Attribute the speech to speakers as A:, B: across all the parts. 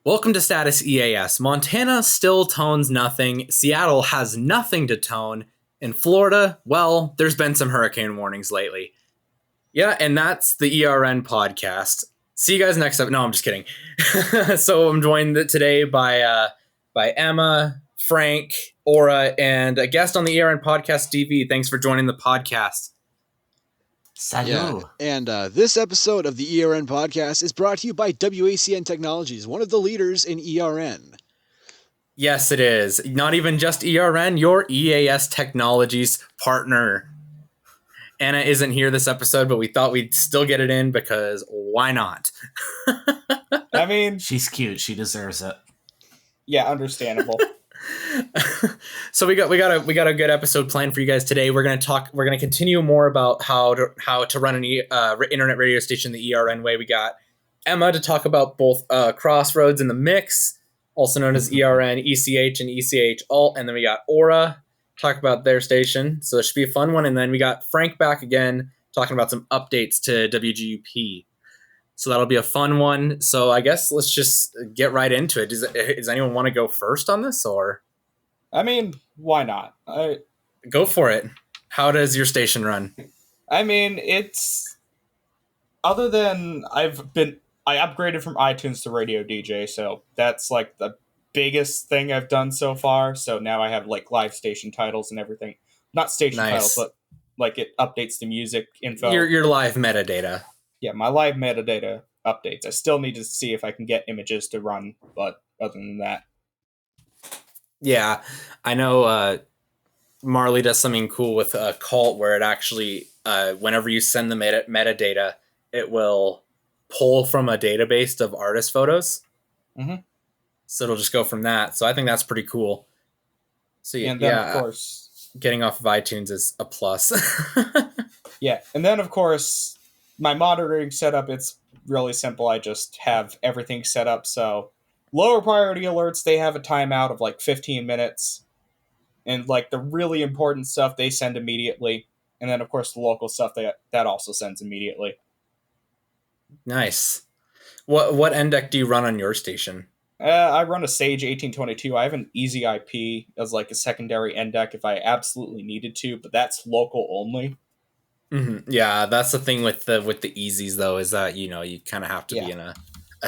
A: Welcome to Status EAS. Montana still tones nothing. Seattle has nothing to tone. In Florida, well, there's been some hurricane warnings lately. Yeah, and that's the ERN podcast. See you guys next time. No, I'm just kidding. So I'm joined today by Emma, Frank, Aura, and a guest on the ERN podcast, DV. Thanks for joining the podcast.
B: Salut.
C: Yeah, and this episode of the ERN podcast is brought to you by WES-ERN Technologies, one of the leaders in ERN.
A: Yes, it is. Not even just ERN, your EAS Technologies partner. Anna isn't here this episode, but we thought we'd still get it in because why not?
D: I mean,
B: She's cute. She deserves it.
D: yeah, understandable.
A: So we got a good episode planned for you guys today. We're gonna continue more about how to run an internet radio station the ERN way. We got Emma to talk about both Crossroads in the Mix, also known as ERN, ECH, and ECH alt, and then we got Aura talk about their station. So it should be a fun one. And then we got Frank back again talking about some updates to WGUP. So that'll be a fun one. So I guess let's just get right into it. Does anyone want to go first on this, or?
D: I mean, why not?
A: Go for it. How does your station run?
D: I mean, it's other than I upgraded from iTunes to Radio DJ, so that's like the biggest thing I've done so far. So now I have like live station titles and everything. Not station titles, but like it updates the music info.
A: Your live metadata.
D: Yeah, my live metadata updates. I still need to see if I can get images to run, but other than that.
A: Yeah, I know Marley does something cool with Cult where it actually, whenever you send the metadata, it will pull from a database of artist photos.
D: Mm-hmm.
A: So it'll just go from that. So I think that's pretty cool. So
D: and then, of course,
A: getting off of iTunes is a plus.
D: Yeah, and then, of course, my monitoring setup, it's really simple. I just have everything set up so lower priority alerts, they have a timeout of like 15 minutes. And like the really important stuff, they send immediately. And then, of course, the local stuff, that also sends immediately.
A: Nice. What NDEC do you run on your station?
D: I run a Sage 1822. I have an Easy IP as like a secondary NDEC if I absolutely needed to, but that's local only.
A: Mm-hmm. Yeah, that's the thing with the Easies, though, is that, you kind of have to be in a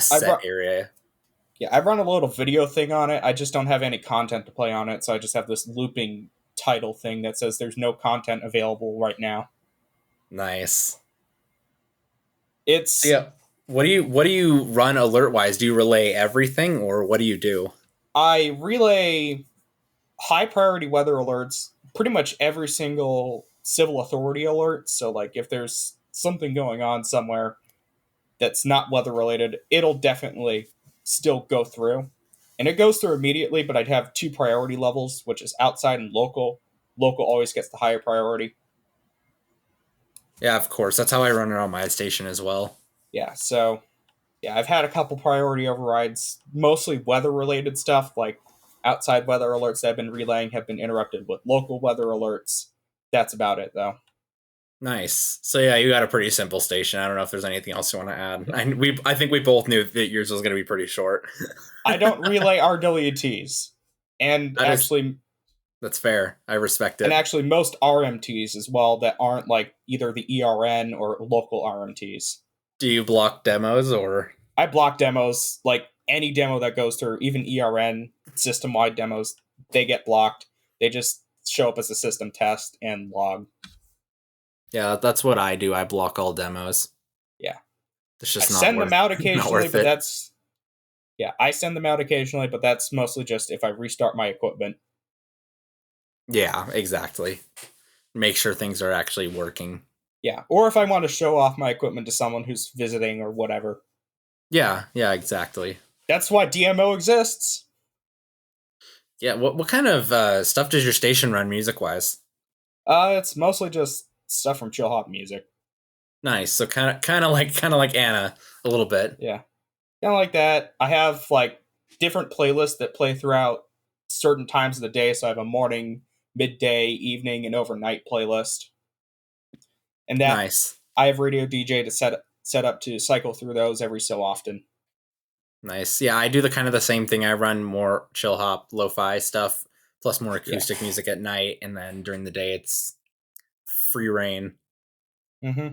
A: set area.
D: Yeah, I run a little video thing on it. I just don't have any content to play on it, so I just have this looping title thing that says there's no content available right now.
A: Nice.
D: It's
A: What do you run alert wise? Do you relay everything, or what do you do?
D: I relay high priority weather alerts, pretty much every single civil authority alert. So like if there's something going on somewhere that's not weather related, it'll definitely still go through. And it goes through immediately, but I'd have two priority levels, which is outside and local. Local always gets the higher priority.
A: Yeah, of course. That's how I run it on my station as well.
D: Yeah, so yeah, I've had a couple priority overrides, mostly weather-related stuff, like outside weather alerts that I've been relaying have been interrupted with local weather alerts. That's about it, though.
A: Nice. So yeah, you got a pretty simple station. I don't know if there's anything else you want to add. I think we both knew that yours was going to be pretty short.
D: I don't relay RWTs, and
A: that's fair. I respect it.
D: And actually, most RMTs as well that aren't like either the ERN or local RMTs.
A: Do you block demos, or?
D: I block demos. Like any demo that goes through, even ERN system-wide demos, they get blocked. They just show up as a system test and log.
A: Yeah, that's what I do. I block all demos.
D: Yeah.
A: It's just
D: I send them out occasionally, but that's... Yeah, I send them out occasionally, but that's mostly just if I restart my equipment.
A: Yeah, exactly. Make sure things are actually working.
D: Yeah, or if I want to show off my equipment to someone who's visiting or whatever.
A: Yeah, exactly.
D: That's why DMO exists.
A: Yeah, what kind of stuff does your station run music-wise?
D: It's mostly just stuff from Chill Hop Music.
A: Nice. So kind of like Anna a little bit.
D: Yeah. Kind of like that. I have like different playlists that play throughout certain times of the day. So I have a morning, midday, evening, and overnight playlist. And that
A: nice.
D: I have Radio DJ to set up to cycle through those every so often.
A: Nice. Yeah, I do the kind of the same thing. I run more chill hop, lo-fi stuff, plus more acoustic music at night, and then during the day it's free reign.
D: Mm-hmm.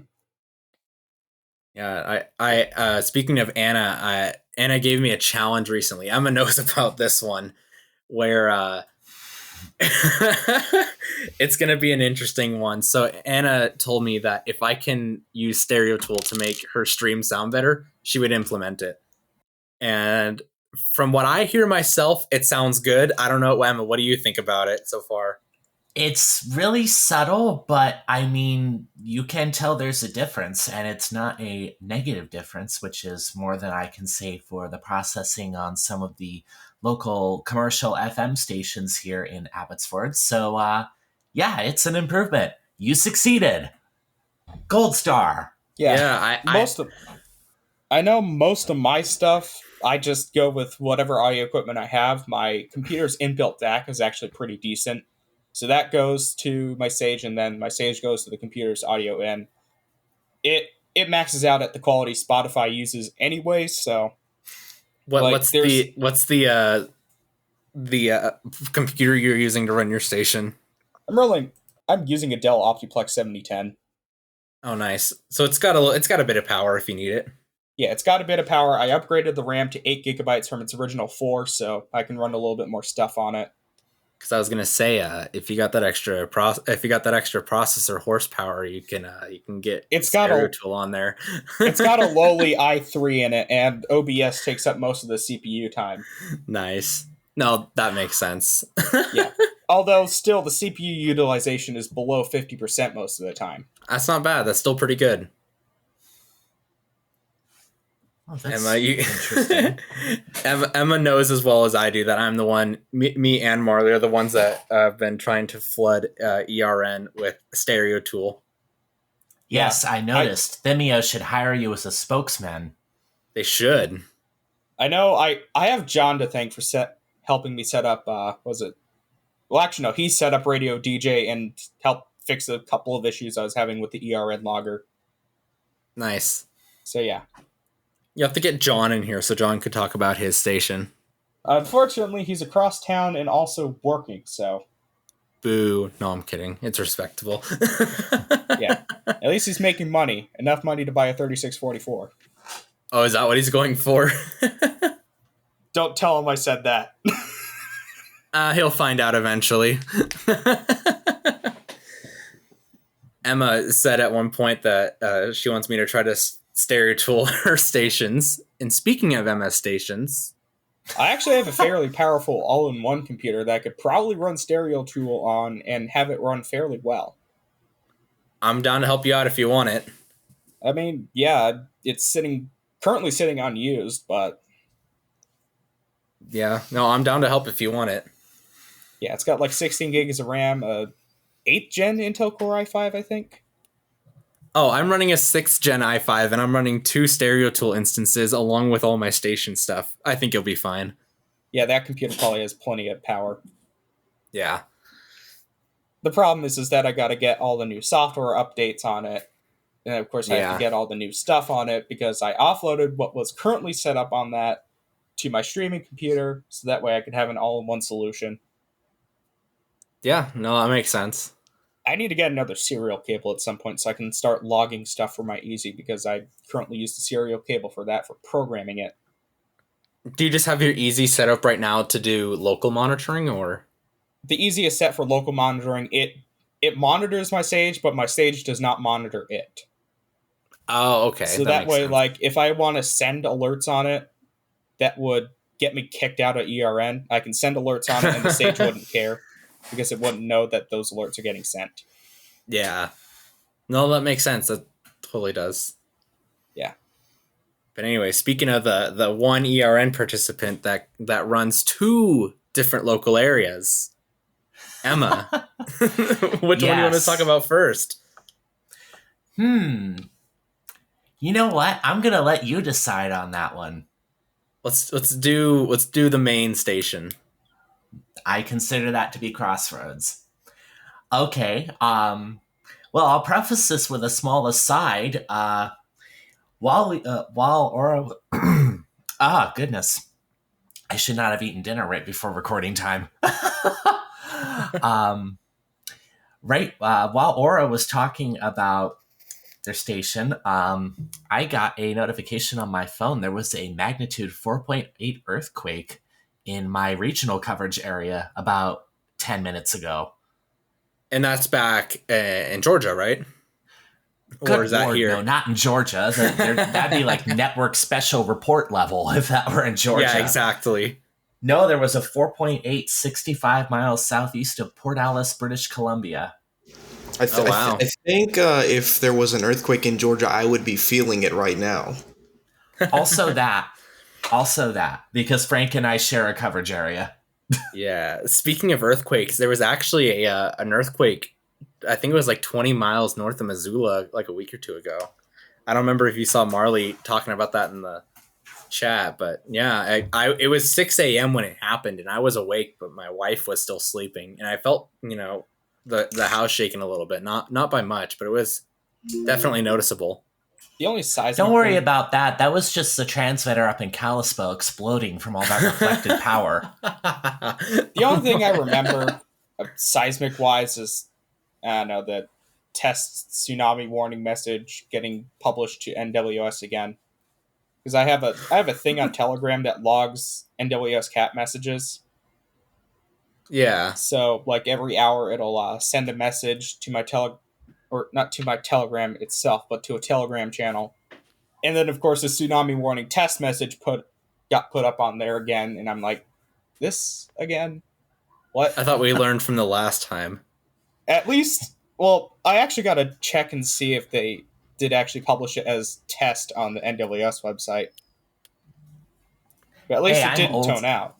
A: Yeah, I speaking of Anna, Anna gave me a challenge recently. Emma knows about this one, where it's gonna be an interesting one. So Anna told me that if I can use Stereo Tool to make her stream sound better, she would implement it. And from what I hear myself, it sounds good. I don't know, Emma, what do you think about it so far?
B: It's really subtle, but I mean, you can tell there's a difference, and it's not a negative difference, which is more than I can say for the processing on some of the local commercial FM stations here in Abbotsford. So, yeah, it's an improvement. You succeeded. Gold star.
D: Yeah, I know most of my stuff. I just go with whatever audio equipment I have. My computer's inbuilt DAC is actually pretty decent, so that goes to my Sage, and then my Sage goes to the computer's audio in. It maxes out at the quality Spotify uses anyway. So
A: What's the computer you're using to run your station?
D: I'm using a Dell Optiplex 7010.
A: Oh, nice. So it's got a bit of power if you need it.
D: Yeah, it's got a bit of power. I upgraded the RAM to 8 gigabytes from its original 4, so I can run a little bit more stuff on it.
A: Because I was gonna say, if you got that extra processor horsepower, you can get Stereo Tool on there.
D: It's got a lowly i3 in it, and OBS takes up most of the CPU time.
A: Nice. No, that makes sense.
D: Yeah. Although still, the CPU utilization is below 50% most of the time.
A: That's not bad. That's still pretty good.
B: Oh, that's
A: Emma,
B: interesting.
A: Emma knows as well as I do that I'm the one. Me and Marley are the ones that have been trying to flood ERN with Stereo Tool.
B: Yes, I noticed. Vimeo should hire you as a spokesman.
A: They should.
D: I know. I have John to thank for helping me set up. Well, actually, no. He set up Radio DJ and helped fix a couple of issues I was having with the ERN logger.
A: Nice.
D: So yeah.
A: You have to get John in here so John could talk about his station.
D: Unfortunately, he's across town and also working, so...
A: Boo. No, I'm kidding. It's respectable.
D: Yeah. At least he's making money. Enough money to buy a 3644.
A: Oh, is that what he's going for?
D: Don't tell him I said that.
A: He'll find out eventually. Emma said at one point that she wants me to try to Stereo Tool her stations. And speaking of MS stations,
D: I actually have a fairly powerful all-in-one computer that I could probably run Stereo Tool on and have it run fairly well.
A: I'm down to help you out if you want it.
D: I mean, yeah, it's currently sitting unused, but...
A: Yeah, no, I'm down to help if you want it.
D: Yeah, it's got like 16 gigs of RAM, 8th gen Intel Core i5, I think.
A: Oh, I'm running a 6th gen i5, and I'm running 2 Stereo Tool instances along with all my station stuff. I think you'll be fine.
D: Yeah, that computer probably has plenty of power.
A: Yeah.
D: The problem is that I got to get all the new software updates on it. And of course, I have to get all the new stuff on it because I offloaded what was currently set up on that to my streaming computer, so that way I could have an all-in-one solution.
A: Yeah, no, that makes sense.
D: I need to get another serial cable at some point so I can start logging stuff for my Easy, because I currently use the serial cable for that for programming it.
A: Do you just have your Easy set up right now to do local monitoring, or?
D: The Easy is set for local monitoring. It monitors my Sage, but my Sage does not monitor it.
A: Oh, okay.
D: So that way, like, if I want to send alerts on it that would get me kicked out of ERN, I can send alerts on it and the Sage wouldn't care, because it wouldn't know that those alerts are getting sent.
A: Yeah. No, that makes sense. That totally does.
D: Yeah.
A: But anyway, speaking of the one ERN participant that runs 2 different local areas, Emma, which one do you want to talk about first?
B: You know what? I'm gonna let you decide on that one.
A: Let's do the main station.
B: I consider that to be Crossroads. Okay. Well, I'll preface this with a small aside. While Ah, goodness. I should not have eaten dinner right before recording time. um, right while Aura was talking about their station, I got a notification on my phone. There was a magnitude 4.8 earthquake in my regional coverage area about 10 minutes ago.
A: And that's back in Georgia, right?
B: Good
A: Or is that
B: Lord,
A: here?
B: no, not in Georgia. That'd be like network special report level if that were in Georgia.
A: Yeah, exactly.
B: No, there was a 4.8 65 miles southeast of Port Alice, British Columbia.
A: Oh, wow.
E: I think if there was an earthquake in Georgia, I would be feeling it right now.
B: Also that, because Frank and I share a coverage area.
A: Yeah. Speaking of earthquakes, there was actually an earthquake. I think it was like 20 miles north of Missoula, like a week or two ago. I don't remember if you saw Marley talking about that in the chat, but yeah, it was 6 a.m. when it happened, and I was awake, but my wife was still sleeping, and I felt, the house shaking a little bit, not by much, but it was definitely noticeable.
D: The only size.
B: Don't worry about that. That was just the transmitter up in Kalispell exploding from all that reflected power.
D: The only thing I remember seismic wise is, I don't know, the test tsunami warning message getting published to NWS again. Because I have a thing on Telegram that logs NWS cat messages.
A: Yeah.
D: So like every hour it'll send a message to my or not to my Telegram itself, but to a Telegram channel. And then of course the tsunami warning test message got put up on there again, and I'm like, this again? What?
A: I thought we learned from the last time.
D: At least, well, I actually got to check and see if they did actually publish it as test on the NWS website. But at least it didn't tone out.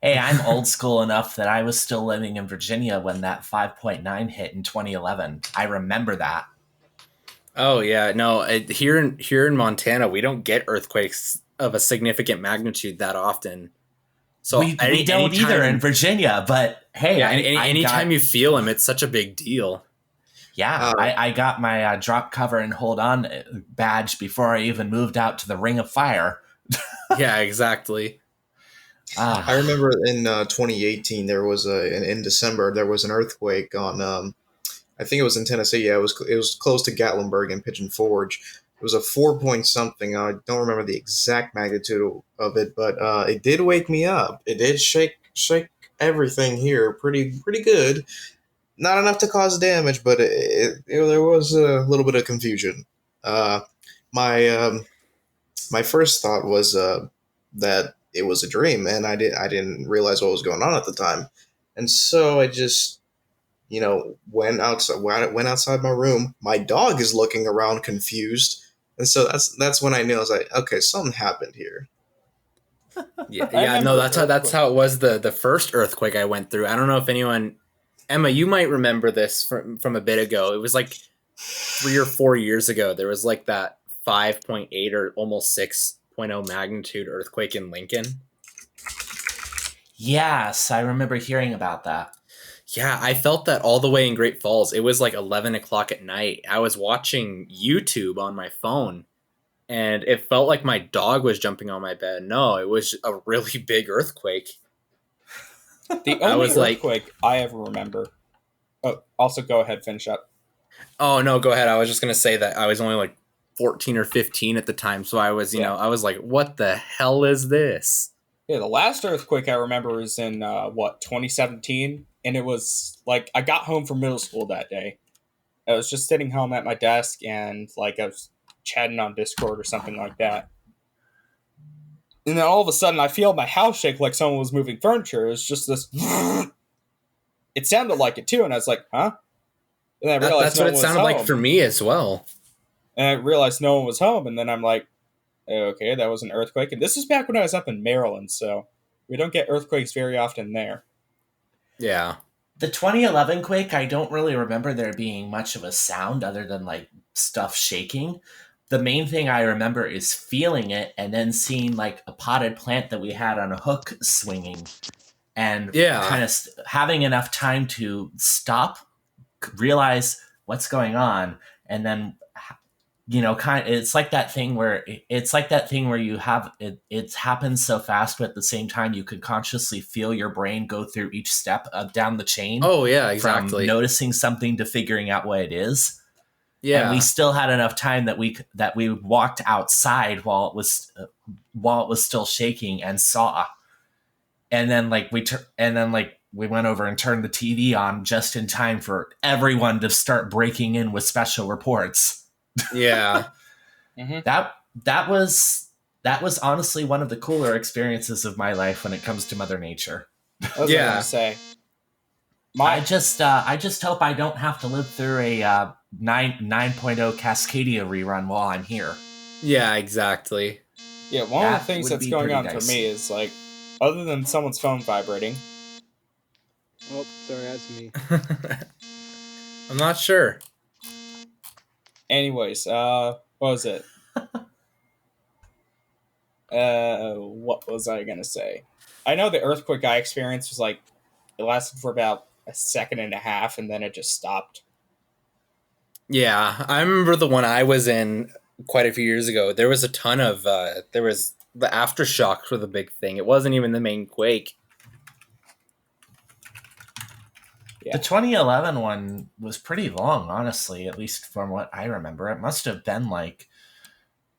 B: Hey, I'm old school enough that I was still living in Virginia when that 5.9 hit in 2011. I remember that.
A: Oh yeah, no. Here in Montana, we don't get earthquakes of a significant magnitude that often. So
B: we don't either in Virginia. But hey,
A: yeah, anytime you feel them, it's such a big deal.
B: Yeah, I got my drop cover and hold on badge before I even moved out to the Ring of Fire.
A: Yeah, exactly.
E: I remember in 2018 there was in December there was an earthquake on I think it was in Tennessee. Yeah, it was close to Gatlinburg and Pigeon Forge. It was a 4 point something. I don't remember the exact magnitude of it, but it did wake me up. It did shake everything here pretty good. Not enough to cause damage, but there was a little bit of confusion. My first thought was that it was a dream, and I didn't realize what was going on at the time, and so I just went outside my room. My dog is looking around confused, and so that's when I knew. I was like, okay, something happened here.
A: Yeah, no, that's how it was the first earthquake I went through. I don't know if anyone, Emma, you might remember this from a bit ago. It was like 3 or 4 years ago. There was like that 5.8 or almost 6.0 magnitude earthquake in Lincoln.
B: Yes, I remember hearing about that.
A: Yeah, I felt that all the way in Great Falls. It was like 11 o'clock at night. I was watching YouTube on my phone, and it felt like my dog was jumping on my bed. No, it was a really big earthquake.
D: The only earthquake I ever remember. Oh, also go ahead, finish up.
A: Oh, no, go ahead. I was just going to say that I was only like 14 or 15 at the time, so I was, I was like, what the hell is this?
D: Yeah, the last earthquake I remember was in, 2017? And it was, like, I got home from middle school that day. I was just sitting home at my desk, and, like, I was chatting on Discord or something like that. And then all of a sudden, I feel my house shake like someone was moving furniture. It was just this... It sounded like it, too, and I was like, huh? And I realized
A: that's what it sounded like for me as well.
D: And I realized no one was home, and then I'm like, okay, that was an earthquake. And this is back when I was up in Maryland, so we don't get earthquakes very often there.
A: Yeah.
B: The 2011 quake, I don't really remember there being much of a sound other than like stuff shaking. The main thing I remember is feeling it and then seeing like a potted plant that we had on a hook swinging and kind of having enough time to stop, realize what's going on, and then it's like that thing where you have it. It happens so fast, but at the same time, you could consciously feel your brain go through each step down the chain.
A: Oh yeah,
B: From
A: exactly.
B: noticing something to figuring out what it is.
A: Yeah.
B: And we still had enough time that we walked outside while it was still shaking and saw. And then we went over and turned the TV on just in time for everyone to start breaking in with special reports.
A: Yeah.
D: Mm-hmm.
B: That was honestly one of the cooler experiences of my life when it comes to Mother Nature.
D: What was I gonna say?
B: I just hope I don't have to live through a 9.0 Cascadia rerun while I'm here.
A: Yeah, exactly.
D: Yeah, one of the things that's going on for me is like, other than someone's phone vibrating.
C: Oh, sorry, that's me.
A: I'm not sure.
D: Anyways, what was it? What was I gonna say? I know the earthquake I experienced was like, it lasted for about a second and a half, and then it just stopped.
A: Yeah, I remember the one I was in quite a few years ago. There was a ton of there was the aftershocks were the big thing. It wasn't even the main quake.
B: Yeah. The 2011 one was pretty long, honestly, at least from what I remember. It must have been like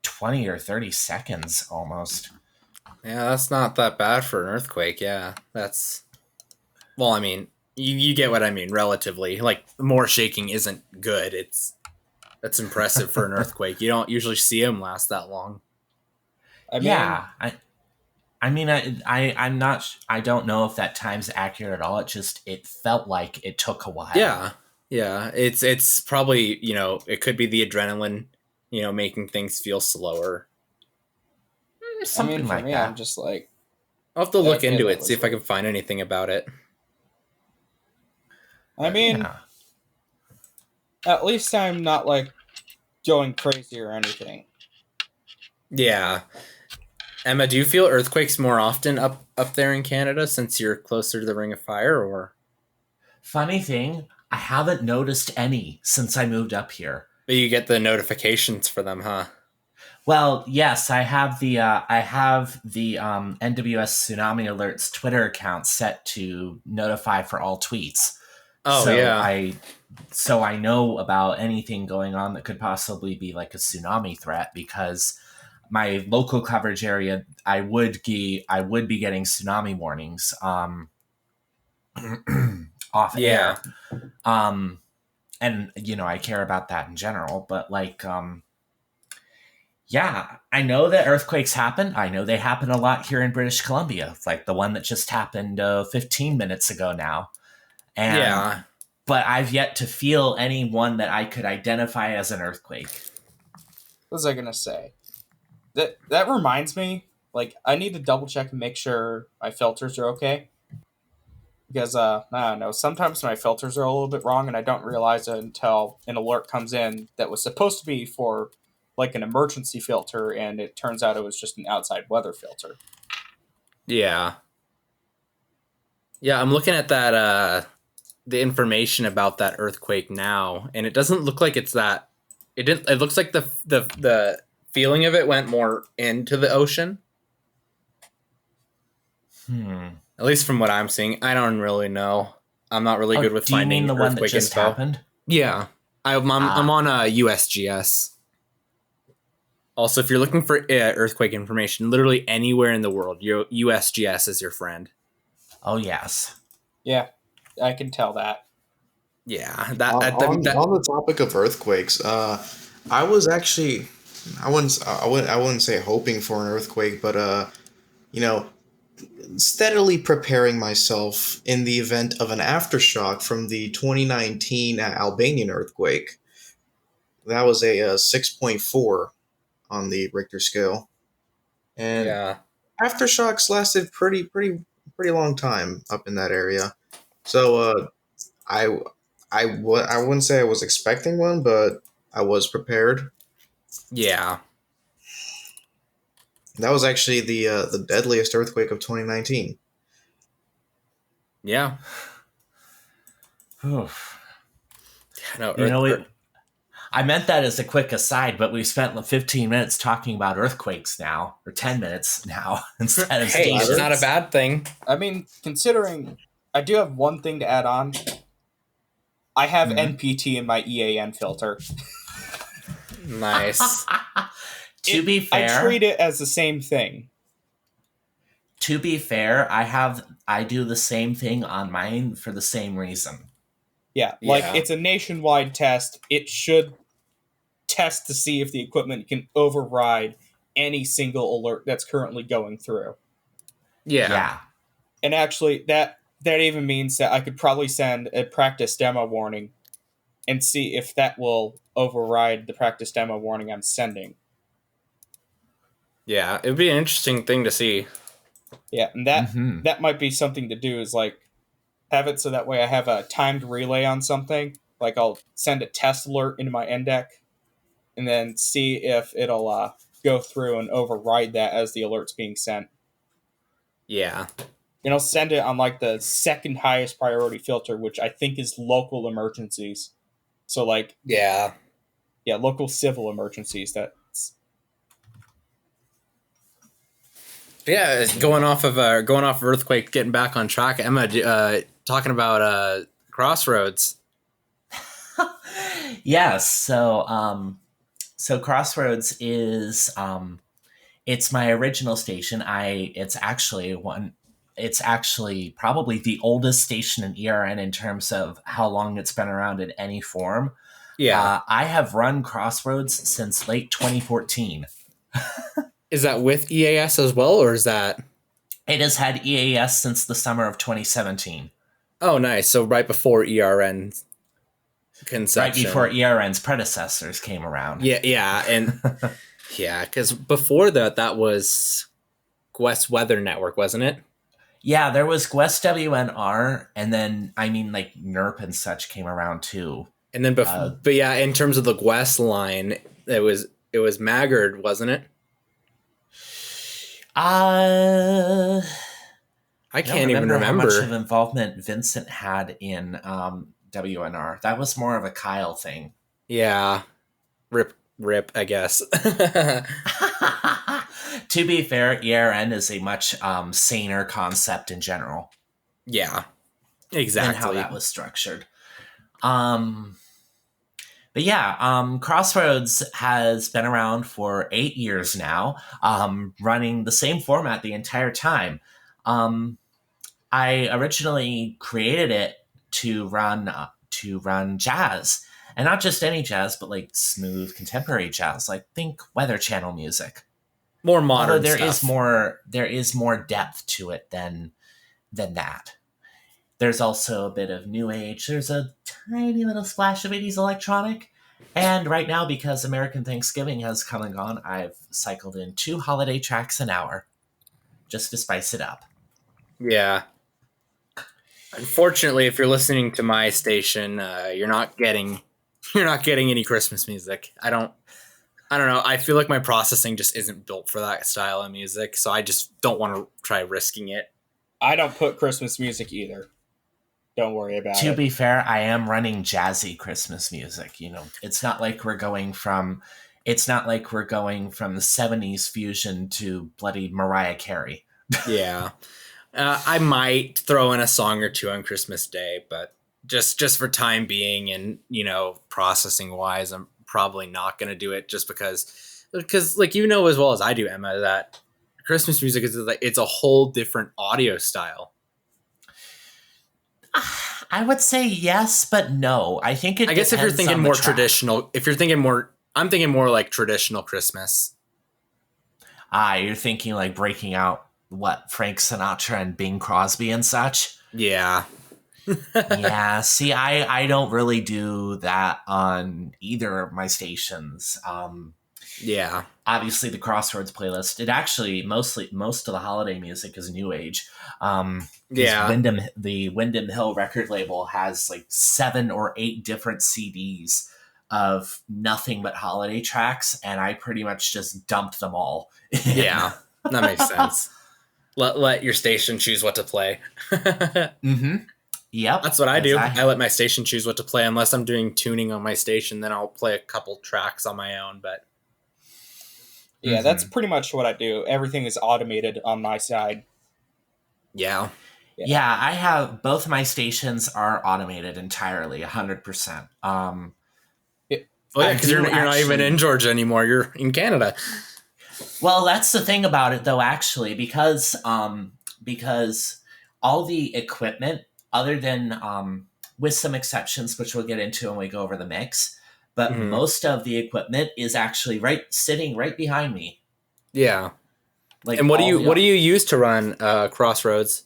B: 20 or 30 seconds almost.
A: Yeah, that's not that bad for an earthquake. Yeah, that's... Well, I mean, you get what I mean, relatively. Like, more shaking isn't good. That's impressive for an earthquake. You don't usually see them last that long.
B: I don't know if that time's accurate at all. It felt like it took a while.
A: Yeah. It's probably, it could be the adrenaline, making things feel slower.
B: Something
D: for
B: like
D: me,
B: that.
D: I'm just like,
A: I'll have to look into it, see if I can find anything about it.
D: I mean, at least I'm not like going crazy or anything.
A: Yeah. Emma, do you feel earthquakes more often up there in Canada since you're closer to the Ring of Fire, or?
B: Funny thing, I haven't noticed any since I moved up here.
A: But you get the notifications for them, huh?
B: Well, yes, I have the NWS Tsunami Alerts Twitter account set to notify for all tweets.
A: Oh,
B: so
A: yeah.
B: So I know about anything going on that could possibly be like a tsunami threat, because my local coverage area, I would be getting tsunami warnings off air. And I care about that in general, but like yeah, I know that earthquakes happen. I know they happen a lot here in British Columbia, like the one that just happened 15 minutes ago now. And but I've yet to feel any one that I could identify as an earthquake.
D: What was I gonna say? That reminds me, like, I need to double check and make sure my filters are okay. Because I don't know, sometimes my filters are a little bit wrong and I don't realize it until an alert comes in that was supposed to be for like an emergency filter, and it turns out it was just an outside weather filter.
A: Yeah. Yeah, I'm looking at that the information about that earthquake now, and it doesn't look like it's that. It looks like the feeling of it went more into the ocean. At least from what I'm seeing. I don't really know. I'm not really good with finding.
B: Do you mean the one that just
A: info.
B: happened?
A: Yeah, I'm on USGS. Also, if you're looking for earthquake information, literally anywhere in the world, USGS is your friend.
B: Oh yes.
D: Yeah, I can tell that.
A: Yeah,
E: on the topic of earthquakes, I was actually, I wouldn't say hoping for an earthquake, but steadily preparing myself in the event of an aftershock from the 2019 Albanian earthquake. That was a 6.4 on the Richter scale, and aftershocks lasted pretty long time up in that area. So I wouldn't say I was expecting one, but I was prepared.
A: Yeah.
E: That was actually the deadliest earthquake of 2019.
A: Yeah.
B: Oof.
A: No,
B: I meant that as a quick aside, but we've spent 15 minutes talking about earthquakes now, or 10 minutes now, instead of
A: Hey,
B: stations.
A: it's not a bad thing.
D: I mean, considering I do have one thing to add on. I have NPT in my EAN filter.
A: Nice.
B: To be fair,
D: I treat it as the same thing.
B: To be fair, I do the same thing on mine for the same reason.
D: Yeah,
A: Yeah.
D: it's a nationwide test. It should test to see if the equipment can override any single alert that's currently going through.
A: Yeah.
D: And actually, that even means that I could probably send a practice demo warning and see if that will override the practice demo warning I'm sending.
A: Yeah, it would be an interesting thing to see.
D: Yeah, and that might be something to do, is like have it so that way I have a timed relay on something. Like I'll send a test alert into my NDEC and then see if it'll go through and override that as the alert's being sent.
A: Yeah.
D: And I'll send it on like the second highest priority filter, which I think is local emergencies. So like
A: Yeah.
D: local civil emergencies.
A: Yeah, going off of earthquake, getting back on track. Emma, talking about Crossroads.
B: Yes. So Crossroads is it's my original station. It's actually probably the oldest station in ERN in terms of how long it's been around in any form.
A: Yeah.
B: I have run Crossroads since late 2014.
A: Is that with EAS as well, or is that?
B: It has had EAS since the summer of 2017.
A: Oh, nice. So right before ERN conception.
B: Right before ERN's predecessors came around.
A: Yeah, and yeah, because before that was GWES Weather Network, wasn't it?
B: Yeah, there was GWES-ERN, and then like NERP and such came around too.
A: And then but yeah, in terms of the GWES line, it was Maggard, wasn't it?
B: I
A: can't even remember
B: how much of involvement Vincent had in WNR. That was more of a Kyle thing.
A: Yeah, rip, I guess.
B: To be fair, ERN is a much saner concept in general.
A: Yeah, exactly.
B: And how that was structured. But yeah, Crossroads has been around for 8 years now, running the same format the entire time. I originally created it to run jazz, and not just any jazz, but like smooth contemporary jazz, like think Weather Channel music.
A: More modern.
B: Although
A: stuff.
B: There is more depth to it than that. There's also a bit of new age. There's a tiny little splash of 80s electronic. And right now, because American Thanksgiving has come and gone, I've cycled in 2 holiday tracks an hour just to spice it up.
A: Yeah. Unfortunately, if you're listening to my station, you're not getting any Christmas music. I don't know. I feel like my processing just isn't built for that style of music, so I just don't want to try risking it.
D: I don't put Christmas music either. Don't worry about it.
B: To be fair, I am running jazzy Christmas music. It's not like we're going from the 70s fusion to bloody Mariah Carey.
A: Yeah. I might throw in a song or two on Christmas Day, but just for time being and, processing wise, I'm probably not going to do it just because like, as well as I do, Emma, that Christmas music is like, it's a whole different audio style.
B: I would say yes, but no. I think I
A: guess if you're thinking more traditional, I'm thinking more like traditional Christmas.
B: You're thinking like breaking out Frank Sinatra and Bing Crosby and such?
A: Yeah.
B: Yeah, see, I don't really do that on either of my stations.
A: Yeah.
B: Obviously, the Crossroads playlist, it actually, most of the holiday music is new age.
A: Yeah.
B: The Windham Hill record label has like 7 or 8 different CDs of nothing but holiday tracks, and I pretty much just dumped them all.
A: Yeah, that makes sense. Let your station choose what to play.
B: Mm-hmm. Yep.
A: That's what I
B: 'cause
A: do. I let my station choose what to play unless I'm doing tuning on my station. Then I'll play a couple tracks on my own. But
D: Yeah, that's pretty much what I do. Everything is automated on my side.
A: yeah,
B: Yeah, I have both my stations are automated entirely, 100%.
A: well, yeah,
B: I
A: because
B: do
A: you're not even in
B: actually-
A: Georgia anymore. You're in Canada.
B: Well, that's the thing about it, though. Actually, because all the equipment, other than with some exceptions, which we'll get into when we go over the mix, but
A: Mhm.
B: most of the equipment is actually sitting right behind me.
A: Yeah.
B: Like,
A: And what do you use to run Crossroads?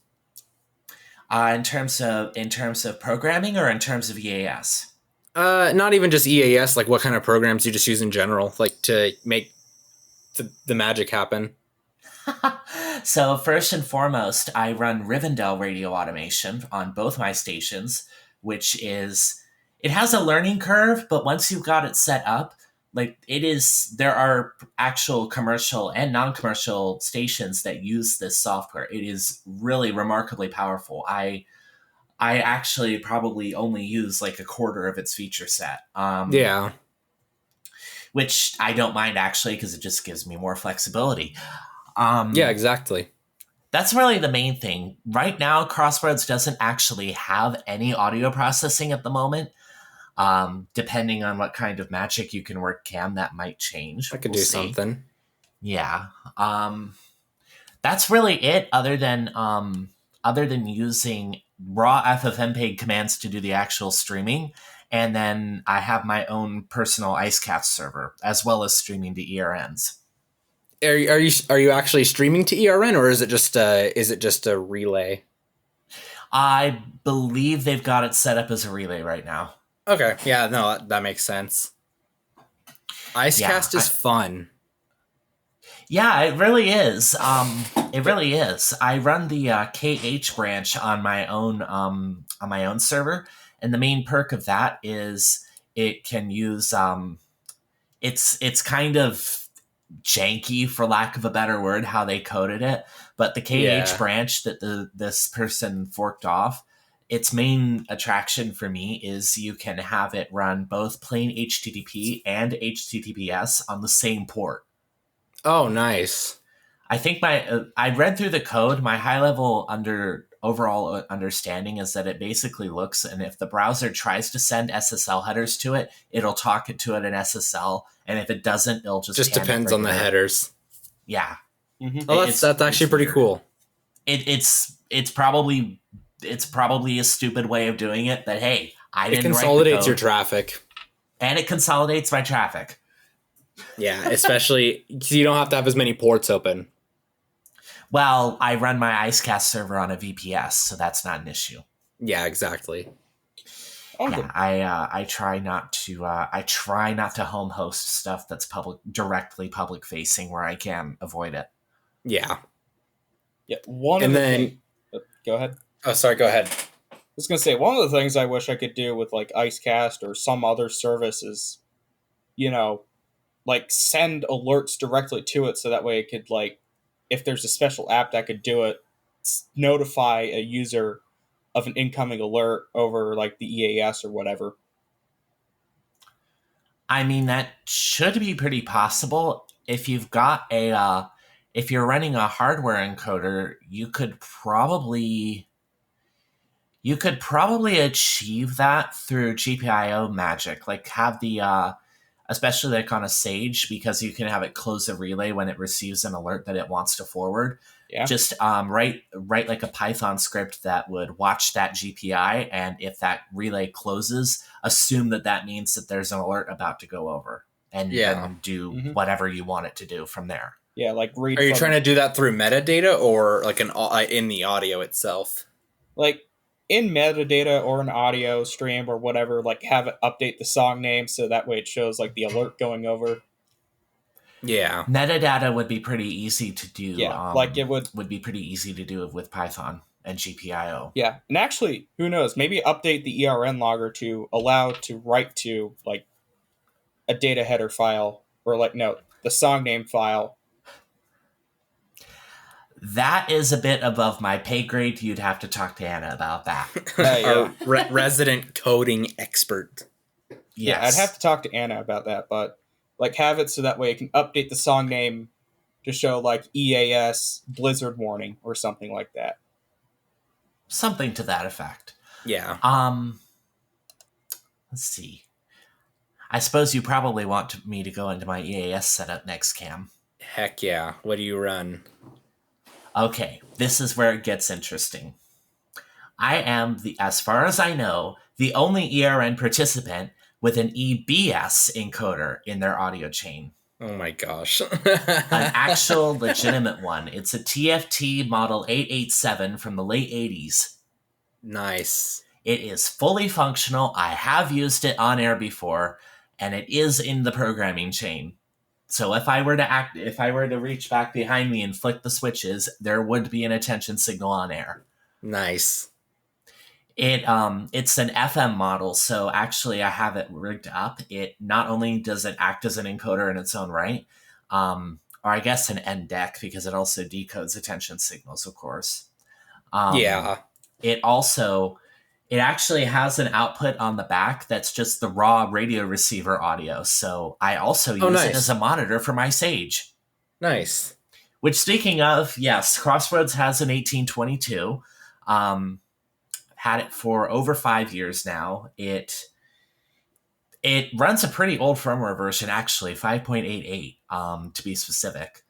B: in terms of programming or in terms of EAS?
A: Not even just EAS. Like, what kind of programs you just use in general, like to make the magic happen?
B: So first and foremost, I run Rivendell radio automation on both my stations, which is it has a learning curve, but once you've got it set up, like there are actual commercial and non-commercial stations that use this software. It is really remarkably powerful. I actually probably only use like a quarter of its feature set.
A: Yeah.
B: Which I don't mind actually because it just gives me more flexibility.
A: Yeah, exactly.
B: That's really the main thing. Right now, Crossroads doesn't actually have any audio processing at the moment. Depending on what kind of magic you can work Cam, that might change.
A: I could
B: We'll
A: do
B: see.
A: something.
B: Yeah. That's really it, other than using raw FFmpeg commands to do the actual streaming. And then I have my own personal IceCast server, as well as streaming to ERNs.
A: Are you actually streaming to ERN, or is it just a relay?
B: I believe they've got it set up as a relay right now.
A: Okay, yeah, no, that makes sense. IceCast is fun.
B: Yeah, it really is. It really is. I run the KH branch on my own server, and the main perk of that is it can use. It's kind of janky, for lack of a better word, how they coded it. But the KH branch that this person forked off, its main attraction for me is you can have it run both plain HTTP and HTTPS on the same port.
A: Oh, nice.
B: I think I read through the code. My high level overall understanding is that it basically looks, and if the browser tries to send SSL headers to it, it'll talk it to it in SSL, and if it doesn't, it'll just
A: depends on the headers.
B: Yeah.
D: Mm-hmm.
A: Oh, that's actually pretty cool.
B: It's probably a stupid way of doing it, but hey, I didn't write the code.
A: It consolidates your traffic,
B: and it consolidates my traffic.
A: Yeah, especially because you don't have to have as many ports open.
B: Well, I run my IceCast server on a VPS, so that's not an issue.
A: Yeah, exactly.
B: Yeah, I try not to home host stuff that's directly public facing where I can avoid it.
A: Yeah.
D: Yeah.
A: Go ahead. Oh, sorry. Go ahead.
D: I was gonna say one of the things I wish I could do with like IceCast or some other service is, like send alerts directly to it, so that way it could, like, if there's a special app that could do it, notify a user of an incoming alert over like the EAS or whatever.
B: I mean, that should be pretty possible. If you've got if you're running a hardware encoder, you could probably achieve that through GPIO magic. Like have the especially like on a Sage, because you can have it close a relay when it receives an alert that it wants to forward.
D: Yeah.
B: Just write like a Python script that would watch that GPI, and if that relay closes, assume that means that there's an alert about to go over, and then do whatever you want it to do from there.
D: Yeah, like read.
A: Are you trying to do that through metadata or like in the audio itself?
D: Like in metadata or an audio stream or whatever, like have it update the song name so that way it shows like the alert going over.
A: Yeah.
B: Metadata would be pretty easy to do.
D: Yeah, like it would
B: be pretty easy to do with Python and GPIO.
D: Yeah, and actually, who knows? Maybe update the ERN logger to allow to write to like a data header file or the song name file.
B: That is a bit above my pay grade. You'd have to talk to Anna about that.
A: Our resident coding expert.
B: Yes.
D: Yeah, I'd have to talk to Anna about that, but like have it so that way it can update the song name to show like EAS Blizzard warning or something like that.
B: Something to that effect.
A: Yeah.
B: Let's see. I suppose you probably want me to go into my EAS setup next, Cam.
A: Heck yeah. What do you run?
B: Okay, this is where it gets interesting. I am, as far as I know, the only ERN participant with an EBS encoder in their audio chain.
A: Oh my gosh.
B: An actual legitimate one. It's a TFT model 887 from the late 80s.
A: Nice.
B: It is fully functional. I have used it on air before, and it is in the programming chain. So if I were to reach back behind me and flick the switches, there would be an attention signal on air.
A: Nice.
B: It's an FM model, so actually I have it rigged up. It not only does it act as an encoder in its own right, or I guess an NDEC because it also decodes attention signals, of course.
A: Yeah.
B: It actually has an output on the back that's just the raw radio receiver audio. So I also use it as a monitor for my Sage.
A: Nice.
B: Which, speaking of, yes, Crossroads has an 1822. Had it for over 5 years now. It runs a pretty old firmware version, actually, 5.88 to be specific.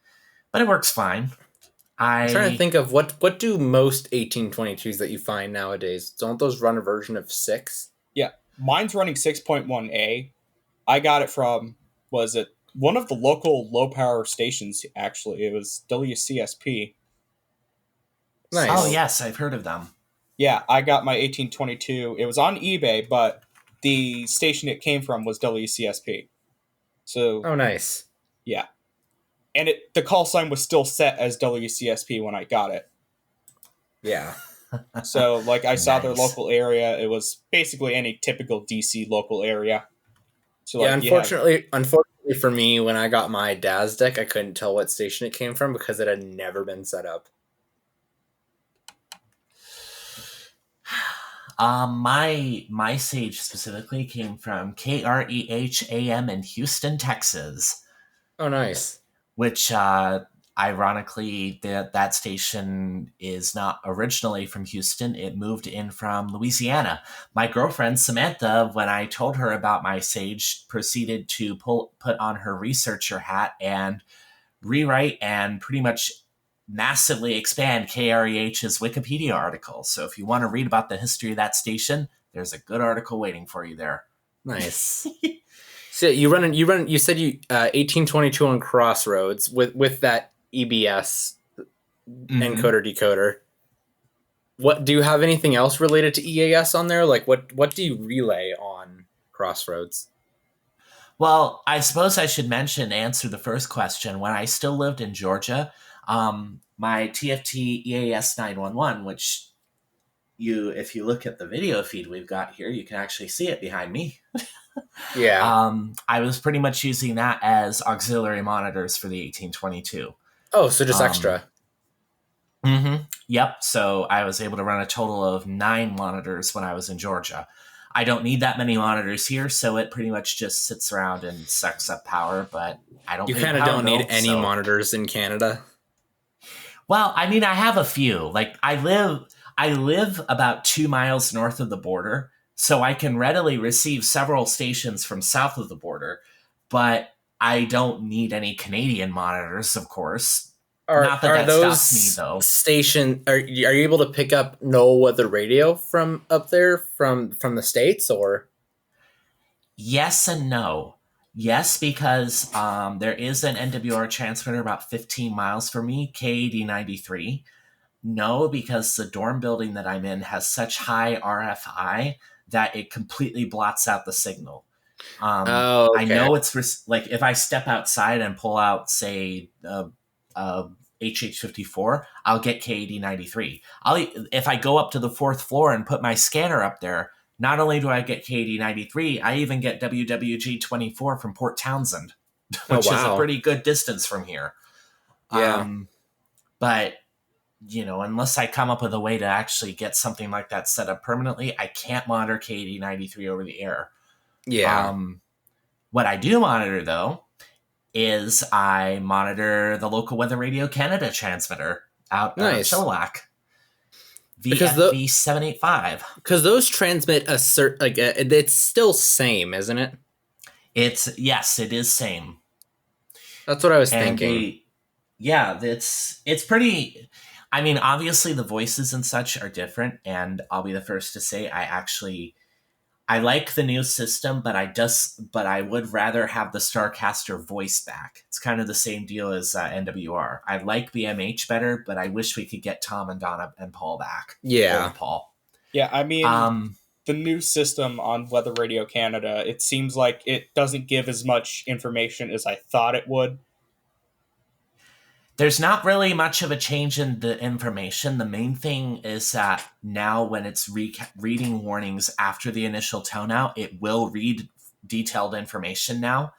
B: But it works fine.
A: I'm trying to think of what do most 1822s that you find nowadays? Don't those run a version of 6?
D: Yeah, mine's running 6.1A. I got it from, was it one of the local low power stations, actually. It was WCSP.
A: Nice.
B: Oh, yes, I've heard of them.
D: Yeah, I got my 1822. It was on eBay, but the station it came from was WCSP. So,
A: oh, nice.
D: Yeah. And the call sign was still set as WCSP when I got it.
A: Yeah.
D: So, like, I saw their local area. It was basically any typical DC local area. So,
A: yeah, unfortunately for me, when I got my DAS deck, I couldn't tell what station it came from because it had never been set up.
B: My Sage specifically came from KREH AM in Houston, Texas.
A: Oh, nice.
B: Which, ironically, that station is not originally from Houston. It moved in from Louisiana. My girlfriend, Samantha, when I told her about my Sage, proceeded to put on her researcher hat and rewrite and pretty much massively expand KREH's Wikipedia article. So if you want to read about the history of that station, there's a good article waiting for you there.
A: Nice. So you said you 1822 on Crossroads with that EBS encoder decoder. What do you have anything else related to EAS on there? Like what do you relay on Crossroads?
B: Well, I suppose I should answer the first question. When I still lived in Georgia, my TFT EAS 911, which if you look at the video feed we've got here, you can actually see it behind me.
A: Yeah.
B: I was pretty much using that as auxiliary monitors for the 1822.
A: Oh, so just extra.
B: Mm-hmm. Yep. So I was able to run a total of 9 monitors when I was in Georgia. I don't need that many monitors here, so it pretty much just sits around and sucks up power, but I don't.
A: You kind of don't need any monitors in Canada.
B: Well, I mean, I have a few. Like I live about 2 miles north of the border, so I can readily receive several stations from south of the border, but I don't need any Canadian monitors, of course. Not that
A: those
B: stops me, though.
A: Are you able to pick up no weather radio from up there from the States, or?
B: Yes and no. Yes, because there is an NWR transmitter about 15 miles from me, KAD93. No, because the dorm building that I'm in has such high RFI that it completely blots out the signal.
A: Okay.
B: I know it's like if I step outside and pull out, say, HH54, I'll get KAD93. If I go up to the 4th floor and put my scanner up there, not only do I get KAD93, I even get WWG24 from Port Townsend, which is a pretty good distance from here.
A: Yeah.
B: But unless I come up with a way to actually get something like that set up permanently, I can't monitor KD93 over the air.
A: Yeah.
B: What I do monitor, though, is I monitor the local Weather Radio Canada transmitter out of
A: Nice.
B: Chilliwack.
A: Because
B: VFB 785.
A: Because those transmit a certain, it's still same, isn't it?
B: Yes, it is same.
A: That's what I was
B: And
A: thinking.
B: it's pretty. I mean, obviously the voices and such are different, and I'll be the first to say I like the new system, but I would rather have the Starcaster voice back. It's kind of the same deal as NWR. I like BMH better, but I wish we could get Tom and Donna and Paul back.
A: Yeah.
B: Old Paul.
D: Yeah, I mean, the new system on Weather Radio Canada, it seems like it doesn't give as much information as I thought it would.
B: There's not really much of a change in the information. The main thing is that now when it's reading warnings after the initial tone out, it will read detailed information now.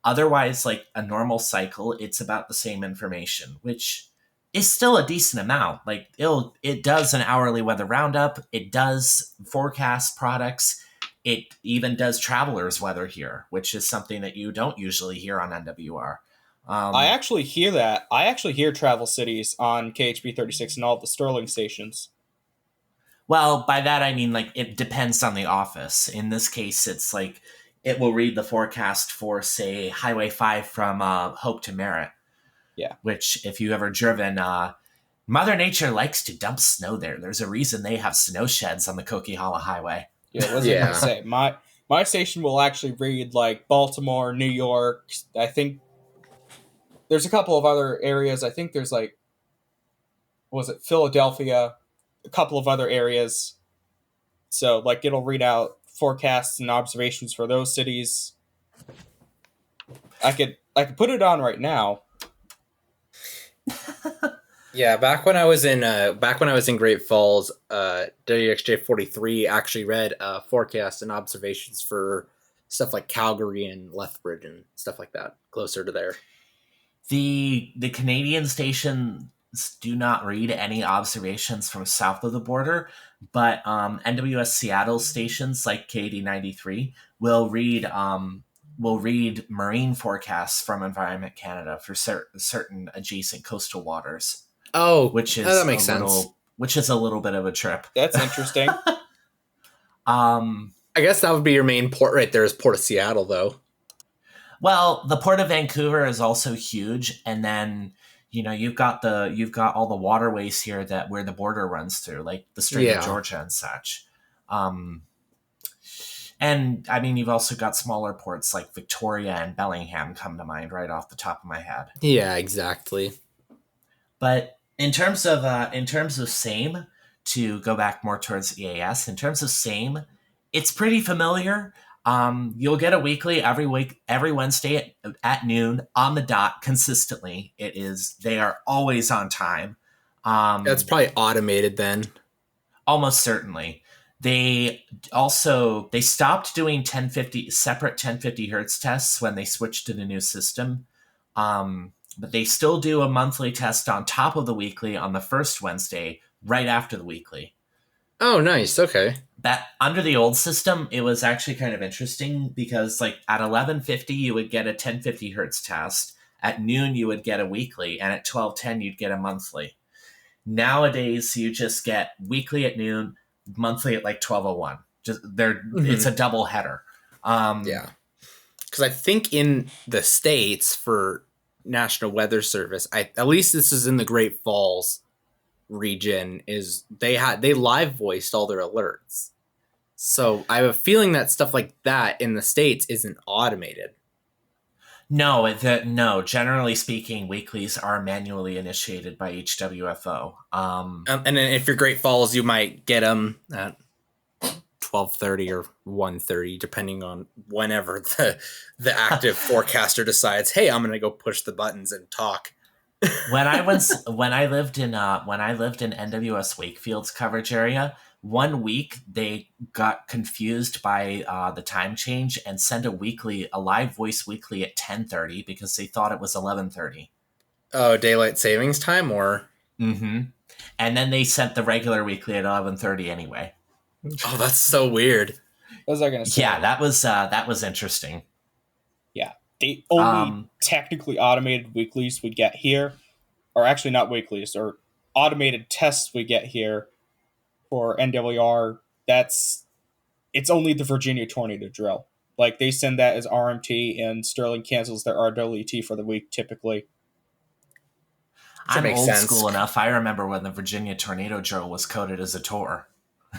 B: Otherwise, like a normal cycle, it's about the same information, which is still a decent amount. Like it does an hourly weather roundup. It does forecast products. It even does travelers weather here, which is something that you don't usually hear on NWR.
D: I actually hear that. I actually hear Travel Cities on KHB 36 and all the Sterling stations.
B: Well, by that I mean like it depends on the office. In this case, it's like it will read the forecast for, say, Highway 5 from Hope to Merritt.
D: Yeah.
B: Which, if you've ever driven, Mother Nature likes to dump snow there. There's a reason they have snow sheds on the Coquihalla Highway.
D: Yeah, what was I going to say? My station will actually read like Baltimore, New York. I think there's a couple of other areas. I think there's like, was it Philadelphia? A couple of other areas. So like it'll read out forecasts and observations for those cities. I could put it on right now.
A: Yeah, back when I was in Great Falls, WXJ-43 actually read forecasts and observations for stuff like Calgary and Lethbridge and stuff like that, closer to there.
B: The Canadian stations do not read any observations from south of the border, but NWS Seattle stations like KD93 will read marine forecasts from Environment Canada for certain adjacent coastal waters.
A: Oh,
B: which is
A: that makes sense.
B: Which is a little bit of a trip.
D: That's interesting.
B: I
A: guess that would be your main port right there is Port of Seattle, though.
B: Well, the Port of Vancouver is also huge, and then you've got all the waterways here where the border runs through, like the Strait of Georgia and such. And I mean, you've also got smaller ports like Victoria and Bellingham come to mind right off the top of my head.
A: Yeah, exactly.
B: But in terms of SAME, to go back more towards EAS, in terms of SAME, it's pretty familiar. You'll get a weekly every week, every Wednesday at noon on the dot consistently. They are always on time.
A: That's probably automated then.
B: Almost certainly. They stopped doing separate 1050 hertz tests when they switched to the new system. But they still do a monthly test on top of the weekly on the first Wednesday, right after the weekly.
A: Oh, nice. Okay.
B: That under the old system, it was actually kind of interesting because like at 11:50, you would get a 1050 hertz test. At noon, you would get a weekly. And at 12:10, you'd get a monthly. Nowadays, you just get weekly at noon, monthly at like 12:01. It's a double header.
A: Yeah. Because I think in the States for National Weather Service, at least this is in the Great Falls region, is they live voiced all their alerts. So I have a feeling that stuff like that in the States isn't automated.
B: No, generally speaking, weeklies are manually initiated by each WFO.
A: And then if you're Great Falls, you might get them at 12:30 or 1:30, depending on whenever the active forecaster decides, hey, I'm going to go push the buttons and talk.
B: when I lived in NWS Wakefield's coverage area, 1 week they got confused by the time change and sent a live voice weekly at 10:30 because they thought it was 11:30.
A: Oh, daylight savings time, or?
B: Mm-hmm. And then they sent the regular weekly at 11:30 anyway.
A: Oh, that's so weird.
D: What was I going to say?
B: Yeah, that was interesting.
D: Yeah. The only technically automated weeklies we get here, or actually not weeklies, or automated tests we get here for NWR, it's only the Virginia Tornado drill. Like, they send that as RMT, and Sterling cancels their RWT for the week, typically.
B: I'm
A: makes
B: old
A: sense.
B: school enough. I remember when the Virginia Tornado drill was coded as a tour.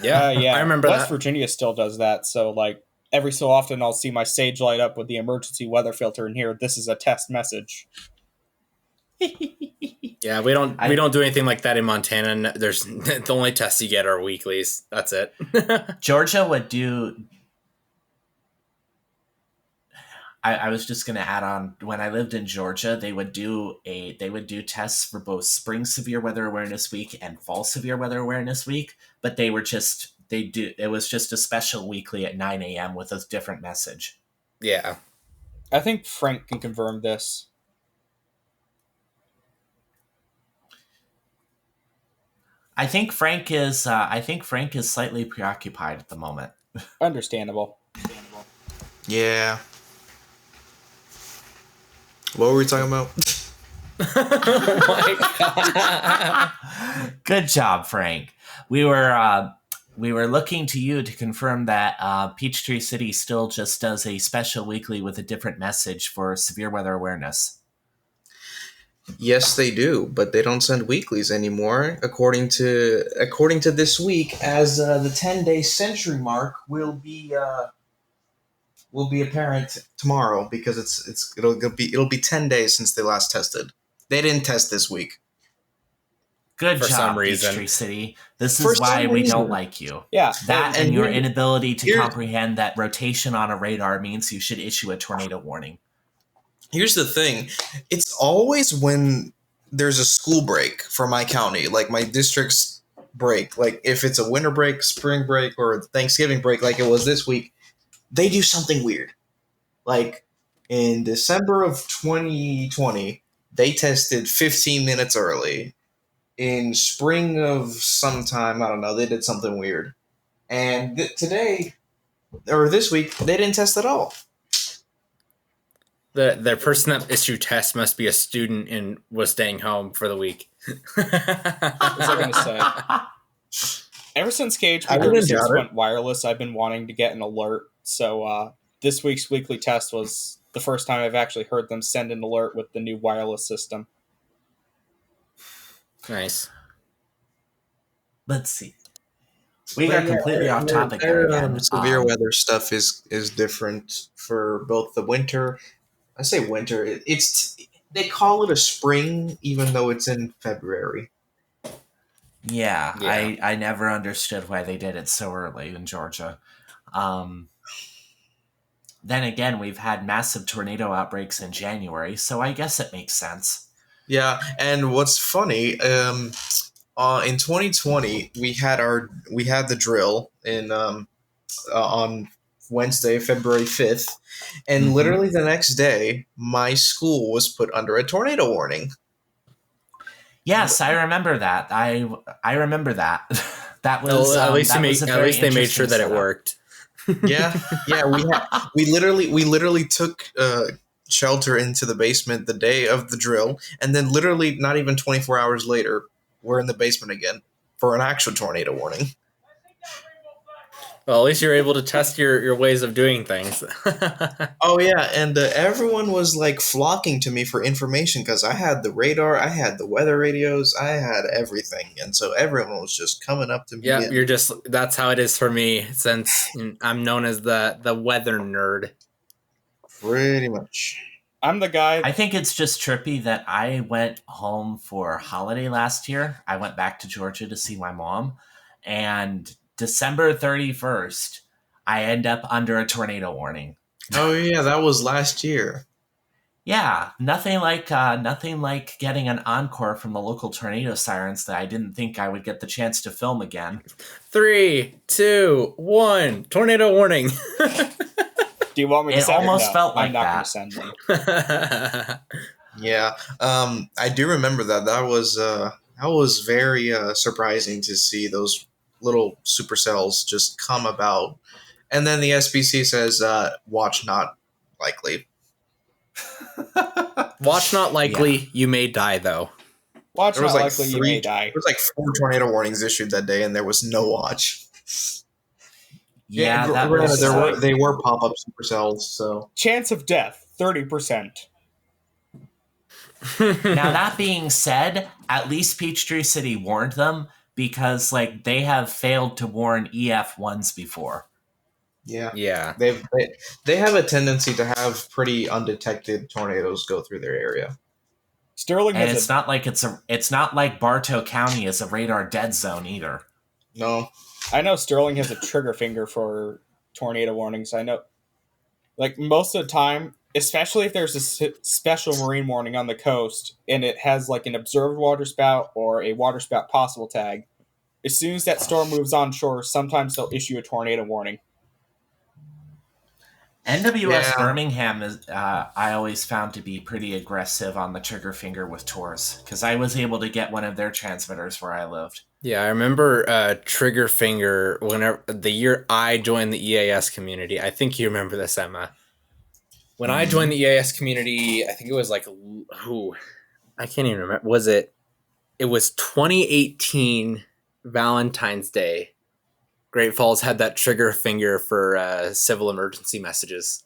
A: Yeah,
D: Yeah.
A: I remember
D: West
A: that.
D: Virginia still does that, so, like, every so often I'll see my Sage light up with the emergency weather filter in here. This is a test message.
A: Yeah, we don't do anything like that in Montana. There's the only tests you get are weeklies. That's it.
B: Georgia would do. I was just going to add on, when I lived in Georgia, they would do tests for both spring severe weather awareness week and fall severe weather awareness week, but it was just a special weekly at 9 a.m. with a different message.
A: Yeah.
D: I think Frank can confirm this.
B: I think Frank is slightly preoccupied at the moment.
D: Understandable.
E: Yeah. What were we talking about?
A: Oh my God.
B: Good job, Frank. We were looking to you to confirm that Peachtree City still just does a special weekly with a different message for severe weather awareness.
E: Yes, they do, but they don't send weeklies anymore. According to this week, as the 10-day century mark will be apparent tomorrow, because it'll be 10 days since they last tested. They didn't test this week.
B: Good
A: For
B: job,
A: some reason.
B: Peachtree City. This
E: For
B: is why
E: some
B: we
E: reason.
B: don't like you.
D: Yeah.
B: That
E: and
B: and your
E: here's-
B: inability to
E: here's-
B: comprehend that rotation on a radar means you should issue a tornado warning.
E: Here's the thing. It's always when there's a school break for my county, like my district's break, like if it's a winter break, spring break, or Thanksgiving break like it was this week, they do something weird. Like in December of 2020, they tested 15 minutes early. In spring of sometime, I don't know, they did something weird. And today, or this week, they didn't test at all.
A: The person that issued tests must be a student and was staying home for the week.
D: What was I going to say? Ever since
E: I
D: KHP
E: wouldn't
D: 36
E: doubt it.
D: went wireless, I've been wanting to get an alert. So this week's weekly test was the first time I've actually heard them send an alert with the new wireless system.
A: Nice.
B: Let's see. We got completely off topic there again.
E: Severe weather stuff is different for both the winter. I say winter. They call it a spring, even though it's in February.
B: Yeah,
A: Yeah.
B: I never understood why they did it so early in Georgia. Then again, we've had massive tornado outbreaks in January, so I guess it makes sense.
E: Yeah, and what's funny, in 2020 we had the drill on Wednesday, February 5th, and
B: Mhm.
E: literally the next day, my school was put under a tornado warning.
B: Yes, I remember that. I remember that. That was
A: Well, at least
B: that was a very
A: they made sure
B: interesting
A: that it
B: setup.
A: worked.
E: Yeah, we literally took shelter into the basement the day of the drill, and then literally not even 24 hours later, we're in the basement again for an actual tornado warning.
A: Well, at least you're able to test your ways of doing things.
E: Oh yeah, and everyone was like flocking to me for information because I had the radar, I had the weather radios, I had everything, and so everyone was just coming up to me.
A: Yeah, that's how it is for me, since I'm known as the weather nerd.
E: Pretty much.
D: I'm the guy.
B: I think it's just trippy that I went home for holiday last year. I went back to Georgia to see my mom, and December 31st, I end up under a tornado warning.
E: Oh yeah, that was last year.
B: Yeah, nothing like getting an encore from the local tornado sirens that I didn't think I would get the chance to film again.
A: 3, 2, 1, tornado warning.
D: Do you want me to
B: It
D: send
B: almost
D: No,
B: felt like
D: I'm not
B: that.
D: going to send them.
E: Yeah, I do remember that. That was That was very surprising to see those little supercells just come about. And then the SBC says, watch not likely.
A: Watch not likely.
B: Yeah.
A: You may die though.
D: Watch
E: There was
D: not
E: like
D: likely you may die.
E: there was like 4 tornado warnings issued that day, and there was no watch.
B: Yeah, that was
E: granted, they were pop-up supercells, so
D: Chance of death, 30%.
B: Now that being said, at least Peachtree City warned them because like they have failed to warn EF1s before.
A: Yeah.
E: They have a tendency to have pretty undetected tornadoes go through their area.
D: Sterling
B: And
D: has
B: it's not like Bartow County is a radar dead zone either.
E: No.
D: I know Sterling has a trigger finger for tornado warnings. I know, like, most of the time, especially if there's a special marine warning on the coast and it has like an observed waterspout or a waterspout possible tag, as soon as that storm moves on shore, sometimes they'll issue a tornado warning.
B: NWS Birmingham is I always found to be pretty aggressive on the trigger finger with TORs because I was able to get one of their transmitters where I lived.
A: Yeah, I remember trigger finger whenever the year I joined the EAS community. I think you remember this, Emma. When I joined the EAS community, I think it was like I can't even remember. It was 2018 Valentine's Day. Great Falls had that trigger finger for civil emergency messages.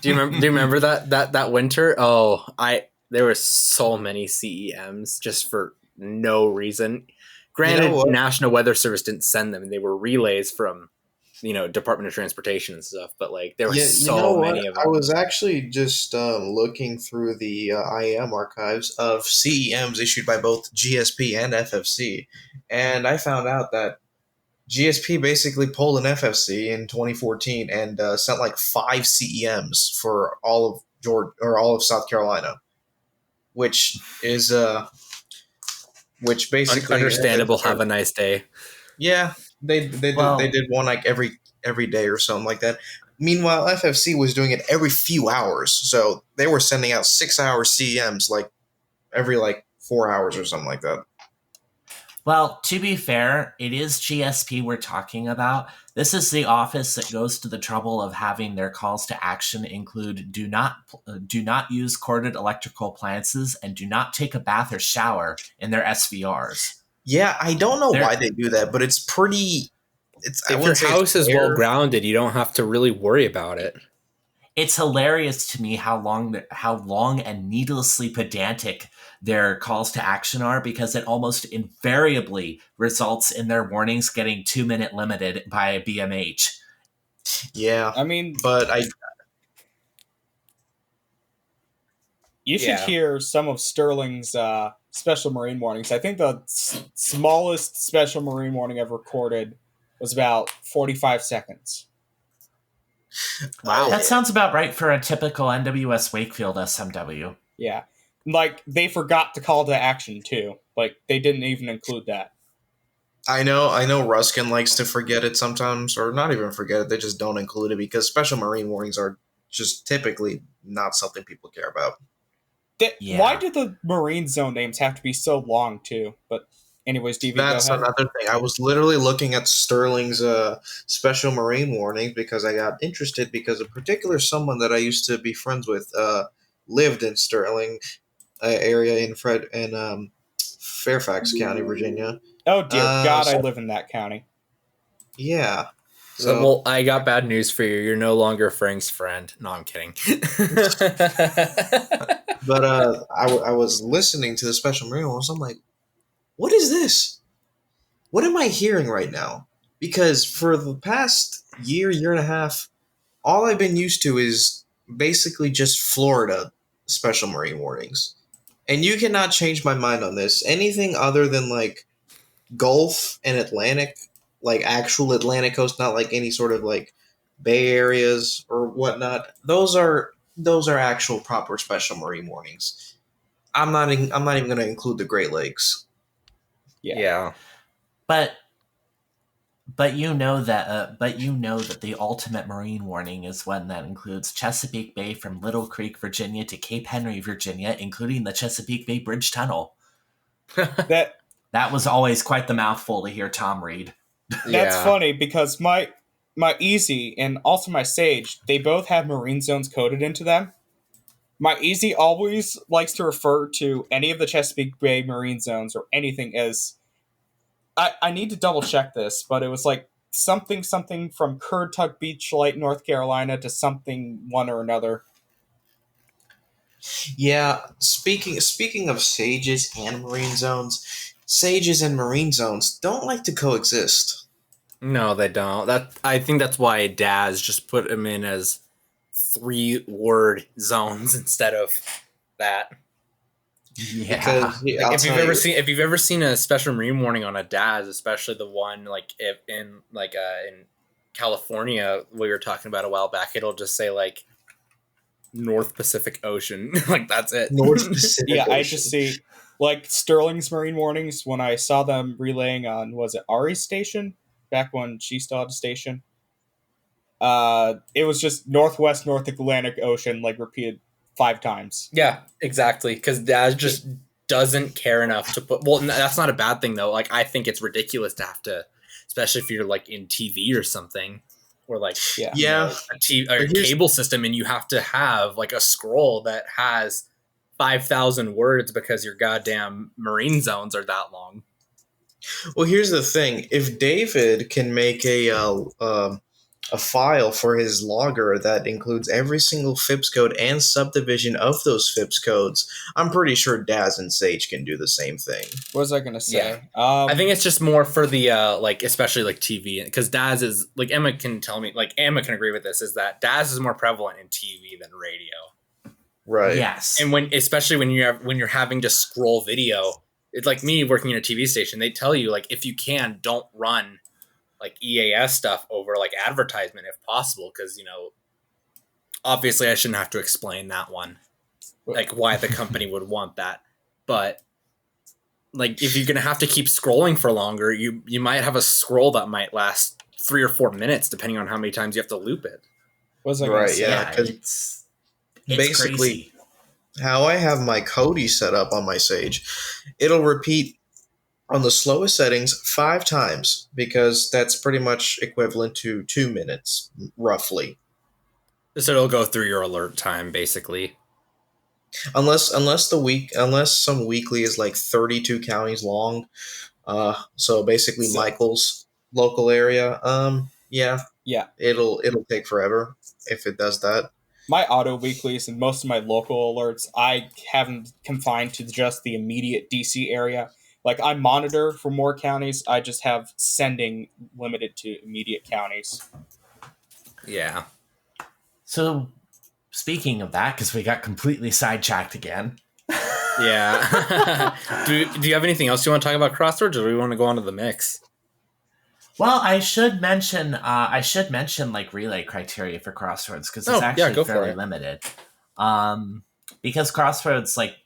A: Do you remember that winter? Oh, there were so many CEMs just for no reason. Granted, National Weather Service didn't send them; they were relays from, Department of Transportation and stuff. But like, there were so many of them.
E: I was actually just looking through the IAM archives of CEMs issued by both GSP and FFC, and I found out that GSP basically pulled an FFC in 2014 and sent like 5 CEMs for all of Georgia or all of South Carolina, which is which basically
A: understandable. Have a nice day.
E: Yeah, they did one like every day or something like that. Meanwhile, FFC was doing it every few hours, so they were sending out 6-hour CEMs like every 4 hours or something like that.
B: Well, to be fair, it is GSP we're talking about. This is the office that goes to the trouble of having their calls to action include do not use corded electrical appliances and do not take a bath or shower in their SVRs.
E: Yeah, I don't know why they do that, but it's pretty.
A: If your house is well grounded, you don't have to really worry about it.
B: It's hilarious to me how long and needlessly pedantic their calls to action are, because it almost invariably results in their warnings getting 2-minute limited by a BMH.
E: Yeah,
D: I mean,
E: but
D: you should hear some of Sterling's special marine warnings. I think the smallest special marine warning I've recorded was about 45 seconds.
B: Wow. That sounds about right for a typical NWS Wakefield SMW.
D: Yeah. Like, they forgot to call to action, too. Like, they didn't even include that.
E: I know Ruskin likes to forget it sometimes, or not even forget it, they just don't include it because special marine warnings are just typically not something people care about.
D: Why do the marine zone names have to be so long, too? But anyways, DV,
E: that's
D: go ahead.
E: Another thing. I was literally looking at Sterling's special marine warnings because I got interested because a particular someone that I used to be friends with lived in Sterling area in Fairfax County, Virginia.
D: Oh dear God, I live in that county.
E: Yeah.
A: So, I got bad news for you. You're no longer Frank's friend. No, I'm kidding.
E: But I was listening to the special marine warnings. I'm like, what is this? What am I hearing right now? Because for the past year and a half, all I've been used to is basically just Florida special marine warnings. And you cannot change my mind on this. Anything other than Gulf and Atlantic, actual Atlantic coast, not any sort of Bay areas or whatnot. Those are actual proper special marine warnings. I'm not even going to include the Great Lakes.
A: Yeah.
B: But you know that the ultimate marine warning is one that includes Chesapeake Bay from Little Creek, Virginia to Cape Henry, Virginia, including the Chesapeake Bay Bridge Tunnel. That was always quite the mouthful to hear Tom read.
D: That's funny because my Easy and also my Sage, they both have marine zones coded into them. My Easy always likes to refer to any of the Chesapeake Bay marine zones or anything as I need to double check this, but it was like something from Currituck Beach Light, North Carolina to something one or another.
E: Yeah, speaking of sages and marine zones, sages and marine zones don't like to coexist.
A: No, they don't. I think that's why Daz just put them in as 3-word zones instead of that.
B: Yeah.
E: Because
A: Like, if you've ever seen a special marine warning on a Daz, especially the one like in California we were talking about a while back, it'll just say like North Pacific Ocean. Like that's it.
E: North Pacific
D: Yeah,
E: Ocean.
D: I just see like Sterling's marine warnings when I saw them relaying on, was it Ari's station back when she still had a station? It was just Northwest North Atlantic Ocean, like repeated 5 times.
A: Yeah, exactly. Because Daz just doesn't care enough to put. Well, that's not a bad thing though. Like I think it's ridiculous to have to, especially if you're like in TV or something, or like a cable system, and you have to have like a scroll that has 5,000 words because your goddamn marine zones are that long.
E: Well, here's the thing: if David can make a file for his logger that includes every single FIPS code and subdivision of those FIPS codes, I'm pretty sure Daz and Sage can do the same thing.
D: What was I gonna say?
A: I think it's just more for the like, especially like TV, because Daz is like, Emma can tell me, like Emma can agree with this, is that Daz is more prevalent in TV than radio.
E: Right.
B: Yes.
A: And especially when you're having to scroll video, it's like me working in a TV station. They tell you like, if you can, don't run like EAS stuff over like advertisement if possible, because obviously I shouldn't have to explain that one, like why the company would want that. But like if you're gonna have to keep scrolling for longer, you might have a scroll that might last 3 or 4 minutes depending on how many times you have to loop it.
D: What was I gonna say?
E: Yeah, because
B: it's
E: basically
B: crazy.
E: How I have my Kodi set up on my Sage, it'll repeat on the slowest settings 5 times, because that's pretty much equivalent to 2 minutes, roughly.
A: So it'll go through your alert time, basically.
E: Unless some weekly is like 32 counties long. So basically Michael's local area. Yeah. It'll take forever if it does that.
D: My auto weeklies and most of my local alerts, I haven't confined to just the immediate DC area. Like I monitor for more counties, I just have sending limited to immediate counties.
A: Yeah.
B: So, speaking of that, because we got completely sidetracked again.
A: Yeah. Do you have anything else you want to talk about Crosswords, or do we want to go on to the mix?
B: Well, I should mention like relay criteria for Crossroads, because it's actually fairly limited. Because Crossroads, like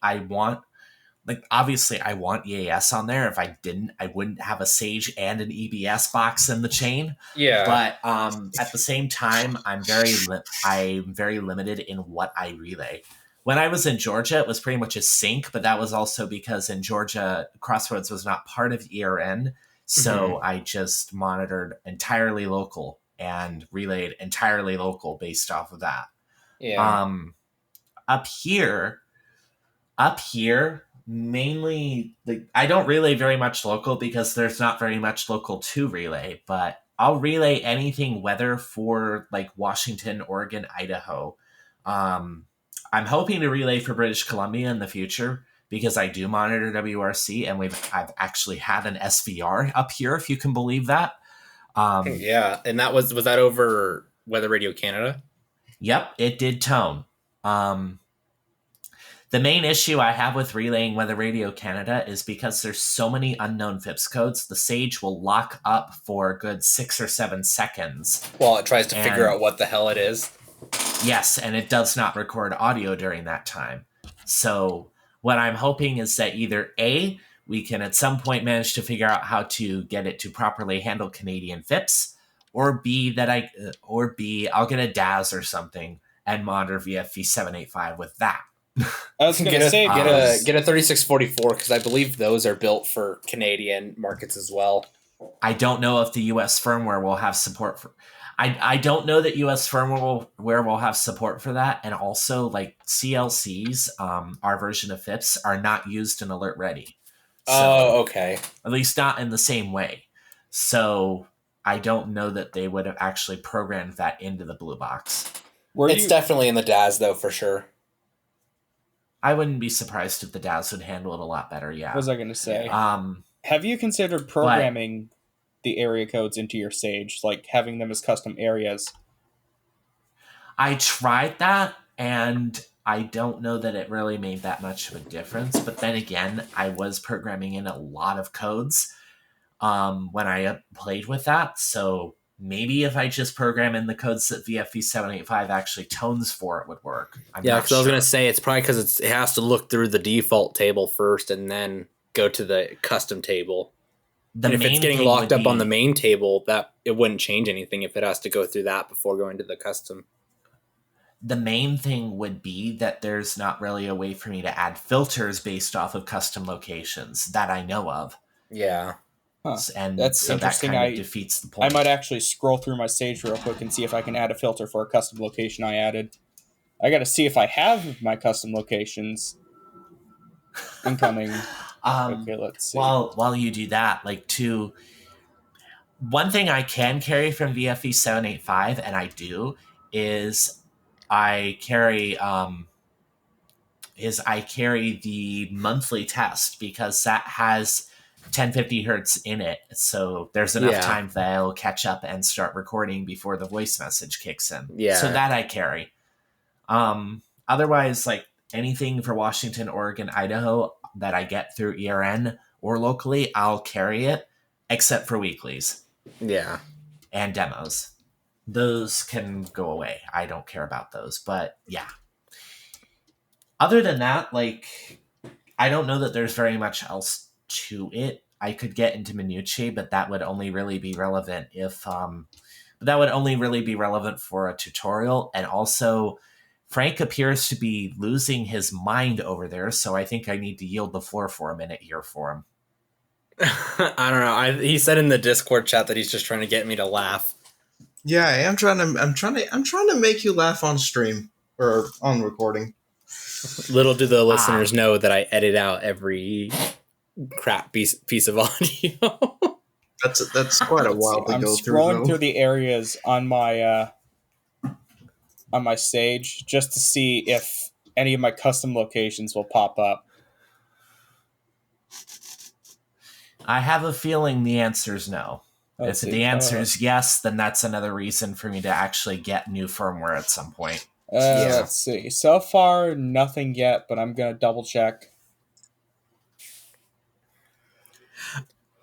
B: obviously I want EAS on there. If I didn't, I wouldn't have a Sage and an EBS box in the chain.
A: Yeah.
B: But at the same time, I'm very limited in what I relay. When I was in Georgia, it was pretty much a sync, but that was also because in Georgia, Crossroads was not part of ERN. So I just monitored entirely local and relayed entirely local based off of that.
A: Yeah.
B: Up here, mainly, I don't relay very much local because there's not very much local to relay, but I'll relay anything weather for like Washington, Oregon, Idaho. I'm hoping to relay for British Columbia in the future, because I do monitor WRC, and I've actually had an SVR up here, if you can believe that.
A: Yeah, and that was that over Weather Radio Canada?
B: Yep, it did tone. The main issue I have with relaying Weather Radio Canada is because there's so many unknown FIPS codes, the Sage will lock up for a good 6 or 7 seconds.
A: While it tries to figure out what the hell it is.
B: Yes, and it does not record audio during that time. So what I'm hoping is that either A, we can at some point manage to figure out how to get it to properly handle Canadian FIPS, or B, I'll get a DAS or something and monitor VFV 785 with that.
D: I was going to say,
A: get a 3644 because I believe those are built for Canadian markets as well.
B: I don't know if the US firmware will have support for. I don't know that US firmware will have support for that, and also like CLCs, our version of FIPS, are not used in Alert Ready. So,
A: okay.
B: At least not in the same way. So I don't know that they would have actually programmed that into the blue box.
A: It's definitely in the DAS though, for sure.
B: I wouldn't be surprised if the DAS would handle it a lot better. Yeah.
D: What was I going to say?
B: Yeah.
D: Have you considered programming the area codes into your Sage, like having them as custom areas?
B: I tried that, and I don't know that it really made that much of a difference. But then again, I was programming in a lot of codes when I played with that. So maybe if I just program in the codes that VFE 785 actually tones for, it would work.
A: Because I was going to say it's probably because it has to look through the default table first and then go to the custom table. And if it's getting locked up on the main table, that it wouldn't change anything if it has to go through that before going to the custom.
B: The main thing would be that there's not really a way for me to add filters based off of custom locations that I know of.
A: Yeah.
D: Huh.
B: And
D: that's
B: so
D: interesting.
B: That kind of defeats the point.
D: I might actually scroll through my Sage real quick and see if I can add a filter for a custom location I added. I got to see if I have my custom locations incoming. Okay, let's see.
B: While you do that, one thing I can carry from VFE 785, and I do, is I carry the monthly test because that has 1050 hertz in it, so there's enough time that I'll catch up and start recording before the voice message kicks in.
A: Yeah.
B: So that I carry. Otherwise, like anything for Washington, Oregon, Idaho that I get through ERN or locally, I'll carry it, except for weeklies.
A: Yeah.
B: And demos. Those can go away. I don't care about those, but yeah. Other than that, I don't know that there's very much else to it. I could get into minutiae, but that would only really be relevant for a tutorial. And also, Frank appears to be losing his mind over there, so I think I need to yield the floor for a minute here for him.
A: I don't know. He said in the Discord chat that he's just trying to get me to laugh.
E: Yeah, I'm trying to make you laugh on stream or on recording.
A: Little do the listeners know that I edit out every crap piece of audio.
E: That's quite a while to go through.
D: I'm scrolling through the areas on my Sage just to see if any of my custom locations will pop up.
B: I have a feeling the answer is no. If the answer is yes, then that's another reason for me to actually get new firmware at some point.
D: Let's see. So far, nothing yet, but I'm going to double check.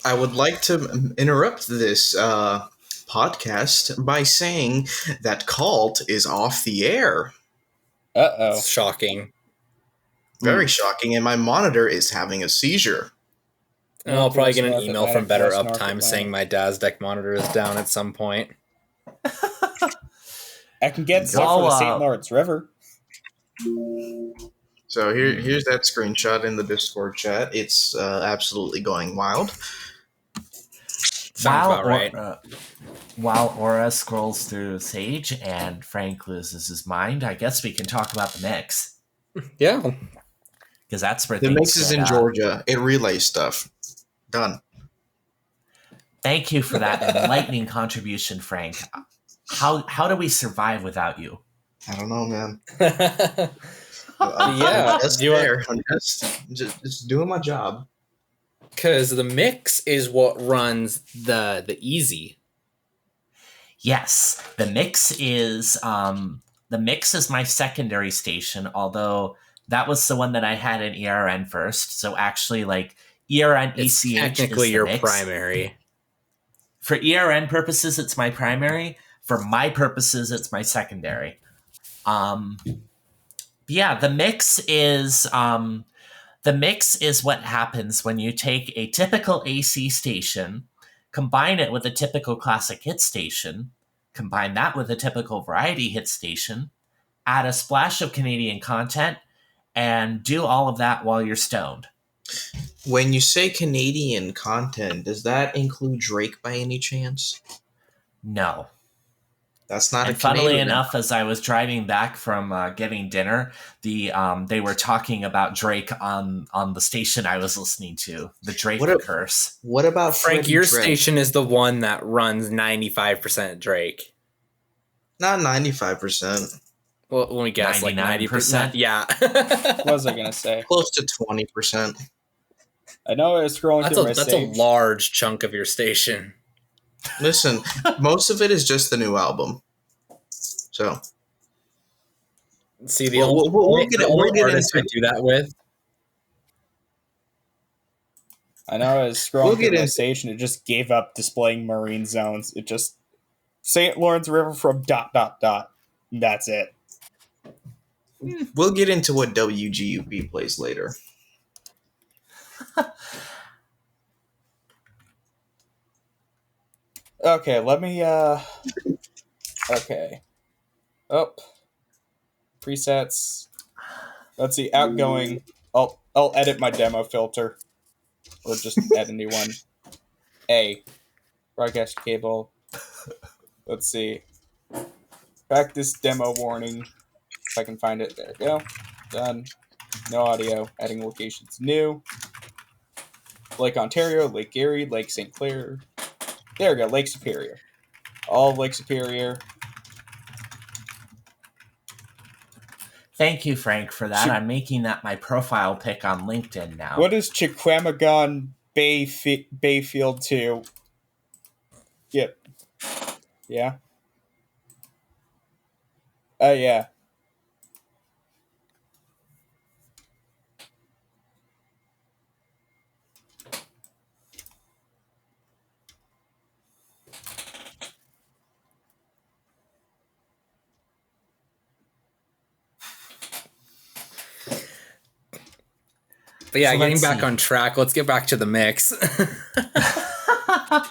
E: I would like to interrupt this podcast by saying that Cult is off the air.
D: Uh-oh.
A: Shocking.
E: Very shocking, and my monitor is having a seizure.
A: I'll probably get an email from Better Uptime saying my DAS deck monitor is down at some point.
D: I can get stuff for the St. Lawrence River.
E: So here's that screenshot in the Discord chat. It's absolutely going wild.
A: Sounds about right.
B: While Aura scrolls through Sage and Frank loses his mind, I guess we can talk about the mix.
A: Yeah.
B: Because that's where
E: the mix is in Georgia. It relays stuff. Done.
B: Thank you for that enlightening contribution, Frank. How do we survive without you?
E: I don't know, man.
A: I'm
E: just doing my job.
A: Because the mix is what runs the easy.
B: Yes, the mix is my secondary station. Although that was the one that I had in ERN first. So actually, ERN
A: it's
B: ECH
A: technically
B: is
A: your
B: mix.
A: Primary.
B: For ERN purposes, it's my primary. For my purposes, it's my secondary. Yeah, the mix is what happens when you take a typical AC station, combine it with a typical classic hit station, combine that with a typical variety hit station, add a splash of Canadian content, and do all of that while you're stoned.
E: When you say Canadian content, does that include Drake by any chance?
B: No.
E: That's not
B: And
E: a
B: funnily
E: Canadian.
B: enough, as I was driving back from getting dinner, they were talking about Drake on the station I was listening to, the Drake curse.
E: What about
A: Frank?
E: Freddie
A: Your
E: Drake?
A: station is the one that runs 95% Drake.
E: Not 95%.
A: Well, let me guess, like 90%. Yeah.
D: What was I gonna say?
E: Close to 20%.
D: I know I was scrolling through my
A: That's a
D: save.
A: large chunk of your station.
E: Listen, most of it is just the new album. So
A: See, the
E: we'll get
A: artist I
E: into
A: do that with.
D: I know I was scrolling
E: We'll
D: through
E: get
D: my
E: into-
D: station. It just gave up displaying marine zones. It just St. Lawrence River from ... And that's it.
E: We'll get into what WGUP plays later.
D: Okay, let me okay. Oh. Presets. Let's see, outgoing. I'll edit my demo filter. Or just add a new one. Broadcast cable. Let's see. Practice demo warning. If I can find it. There we go. Done. No audio. Adding locations new. Lake Ontario, Lake Erie, Lake St. Clair. There we go, Lake Superior. All of Lake Superior.
B: Thank you, Frank, for that. I'm making that my profile pic on LinkedIn now.
D: What is Chequamegon Bayfield 2? Yep. Yeah. Yeah.
A: But yeah,
B: So
A: getting
B: let's
A: back
B: see.
A: on track, let's get back to the mix.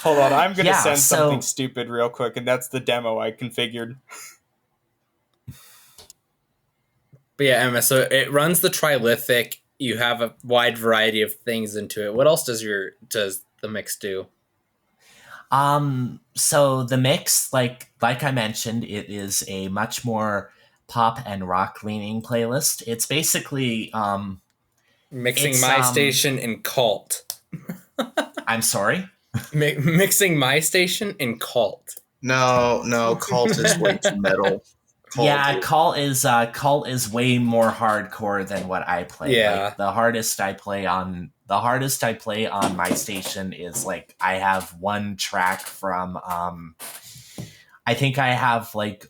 D: Hold on, I'm going to
B: Yeah,
D: send
B: so-
D: something stupid real quick, and that's the demo I configured.
A: But yeah, Emma, so it runs the trilithic. You have a wide variety of things into it. What else does the mix do?
B: So the mix, like I mentioned, it is a much more pop and rock leaning playlist. It's basically
A: Mixing
B: It's,
A: My Station and Cult.
B: I'm sorry.
A: Mixing My Station and Cult.
E: No, Cult is way too metal.
B: Cult is way more hardcore than what I play.
A: Yeah.
B: Like, the hardest I play on my station is like I have one track from I think I have like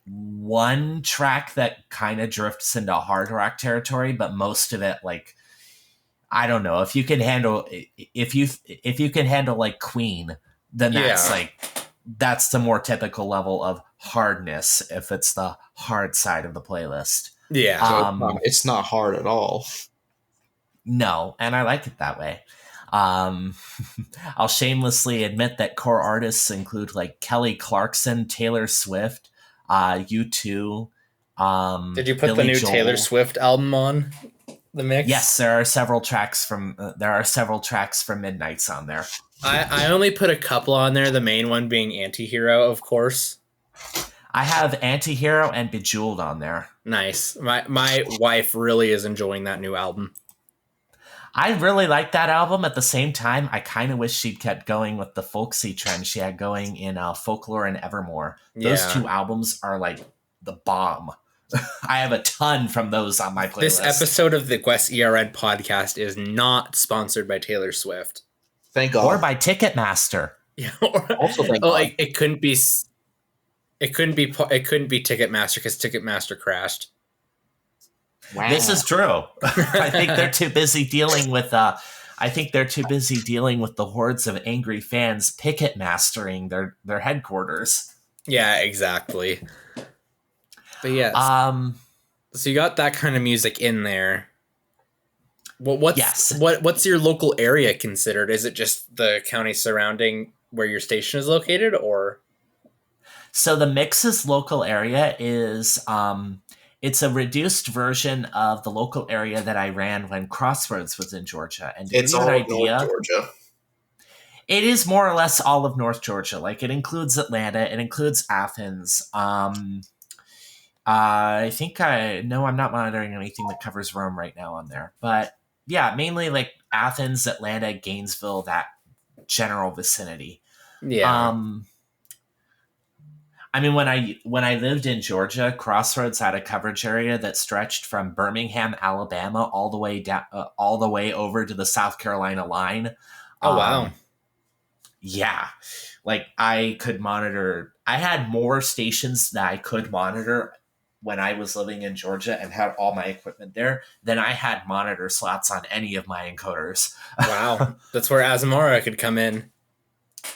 B: one track that kind of drifts into hard rock territory, but most of it, like, I don't know, if you can handle like Queen, then that's that's the more typical level of hardness if it's the hard side of the playlist.
A: Yeah.
E: So it's not hard at all.
B: No, and I like it that way. I'll shamelessly admit that core artists include like Kelly Clarkson, Taylor Swift, U2.
A: Did you put
B: Billy
A: the new
B: Joel.
A: Taylor Swift album on the mix?
B: Yes, there are several tracks from Midnight's on there.
A: I only put a couple on there, the main one being Antihero, of course.
B: I have Antihero and Bejeweled on there.
A: Nice. My wife really is enjoying that new album.
B: I really like that album. At the same time, I kind of wish she'd kept going with the folksy trend she had going in Folklore and Evermore. Those two albums are like the bomb. I have a ton from those on my playlist.
A: This episode of the GWES-ERN podcast is not sponsored by Taylor Swift.
E: Thank God.
B: Or by Ticketmaster.
A: Yeah.
E: Also, thank God.
A: It couldn't be Ticketmaster because Ticketmaster crashed.
E: Wow.
B: This is true. I think they're too busy dealing with the hordes of angry fans picket mastering their headquarters.
A: Yeah, exactly. But yes. So you got that kind of music in there. What's your local area considered? Is it just the county surrounding where your station is located, or?
B: So the Mix's local area is it's a reduced version of the local area that I ran when Crossroads was in Georgia. And to
E: It's
B: give you
E: all
B: an
E: of North
B: idea,
E: Georgia.
B: it is more or less all of North Georgia. Like, it includes Atlanta, it includes Athens. I think I'm not monitoring anything that covers Rome right now on there. But yeah, mainly like Athens, Atlanta, Gainesville, that general vicinity.
A: Yeah.
B: I mean, when I lived in Georgia, Crossroads had a coverage area that stretched from Birmingham, Alabama, all the way down, all the way over to the South Carolina line.
A: Oh, wow.
B: Yeah, like I could monitor. I had more stations that I could monitor when I was living in Georgia and had all my equipment there than I had monitor slots on any of my encoders.
A: Wow. That's where Azamara could come in.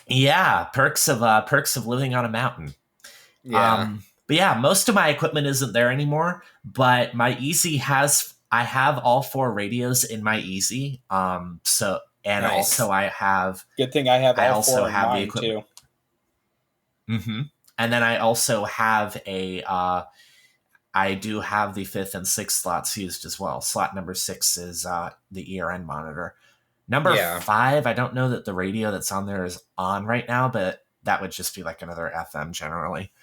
B: Yeah, perks of living on a mountain.
A: Yeah.
B: But yeah, most of my equipment isn't there anymore, but my Easy I have all 4 radios in my Easy. So, and
A: Nice.
B: also I have,
D: Good thing I have
B: I
D: all
B: also
D: 4 in
B: have the
D: mine
B: equipment.
D: too.
B: Mm-hmm. And then I also have I do have the 5th and 6th slots used as well. Slot number 6 is the ERN monitor. Number 5, I don't know that the radio that's on there is on right now, but that would just be like another FM generally.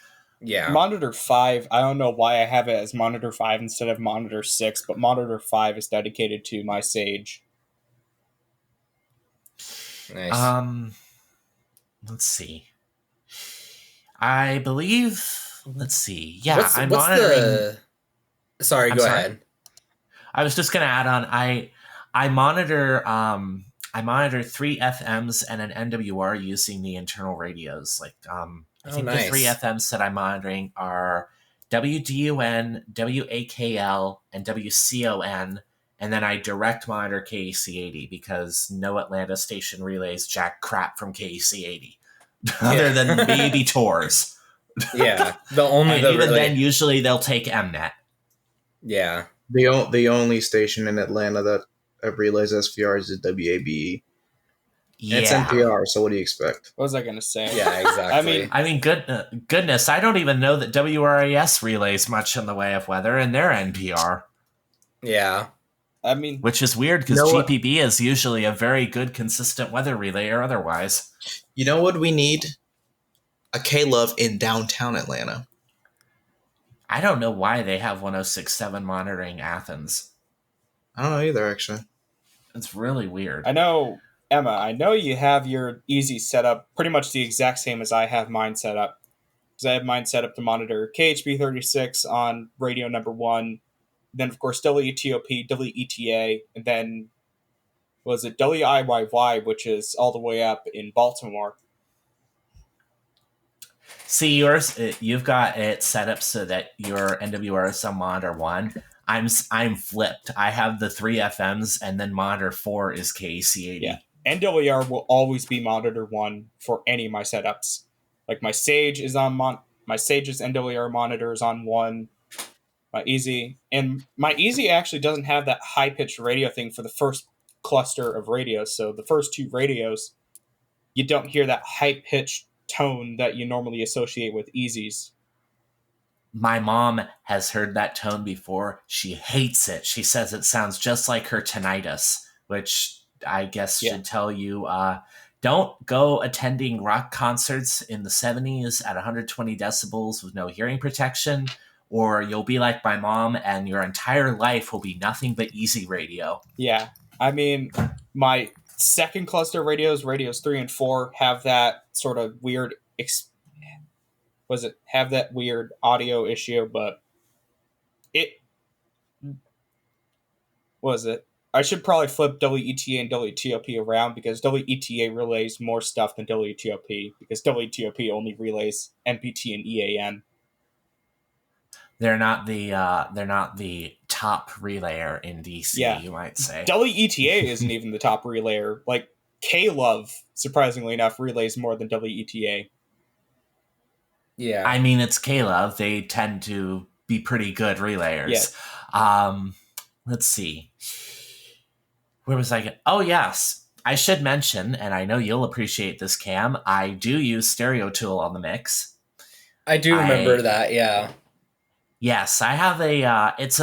A: Yeah.
D: Monitor 5, I don't know why I have it as Monitor 5 instead of Monitor 6, but Monitor 5 is dedicated to my Sage.
A: Nice.
B: Let's see. I believe, let's see. Yeah, I'm monitoring.
A: Sorry, go ahead.
B: I was just going to add on, I monitor 3 FMs and an NWR using the internal radios. Like, I think the 3 FMs that I'm monitoring are WDUN, WAKL, and WCON, and then I direct monitor KEC80 because no Atlanta station relays jack crap from KEC80, other than maybe Tors.
A: Yeah,
B: then usually they'll take MNet.
A: Yeah,
E: the only station in Atlanta that relays SVRs is WABE.
B: Yeah,
E: and it's NPR. So what do you expect?
D: What was I going to say?
A: Yeah, exactly.
B: I mean, goodness, I don't even know that WRAS relays much in the way of weather, and they're NPR.
A: Yeah,
D: I mean,
B: which is weird because GPB is usually a very good, consistent weather relay or otherwise.
E: You know what we need? A K-Love in downtown Atlanta.
B: I don't know why they have 106.7 monitoring Athens.
E: I don't know either, actually.
B: It's really weird.
D: I know, Emma, I know you have your Easy set up pretty much the exact same as I have mine set up. Because I have mine set up to monitor KHB 36 on radio number 1, then of course WETOP, WETA, and then was it WIYY, which is all the way up in Baltimore.
B: See, yours, you've got it set up so that your NWR is on monitor 1. I'm flipped. I have the 3 FMs, and then monitor 4 is KEC80.
D: Yeah, NWR will always be monitor 1 for any of my setups. Like my Sage is on my Sage's NWR monitor is on 1. My Easy actually doesn't have that high pitched radio thing for the first cluster of radios. So the first 2 radios, you don't hear that high pitched tone that you normally associate with Easies.
B: My mom has heard that tone before. She hates it. She says it sounds just like her tinnitus, which I guess should tell you, don't go attending rock concerts in the 70s at 120 decibels with no hearing protection, or you'll be like my mom and your entire life will be nothing but Easy radio.
D: Yeah. I mean, my second cluster of radios 3 and 4, have that sort of weird have that weird audio issue, but I should probably flip WETA and WTOP around because WETA relays more stuff than WTOP because WTOP only relays NPT and EAN.
B: They're not the top relayer in DC, you might say.
D: WETA isn't even the top relayer. Like K-Love, surprisingly enough, relays more than WETA.
A: Yeah.
B: I mean, it's K-Love. They tend to be pretty good relayers. Yeah. Let's see. Where was I? Oh, yes. I should mention, and I know you'll appreciate this, Cam, I do use Stereo Tool on the mix.
A: I do remember that, yeah.
B: Yes, I have a it's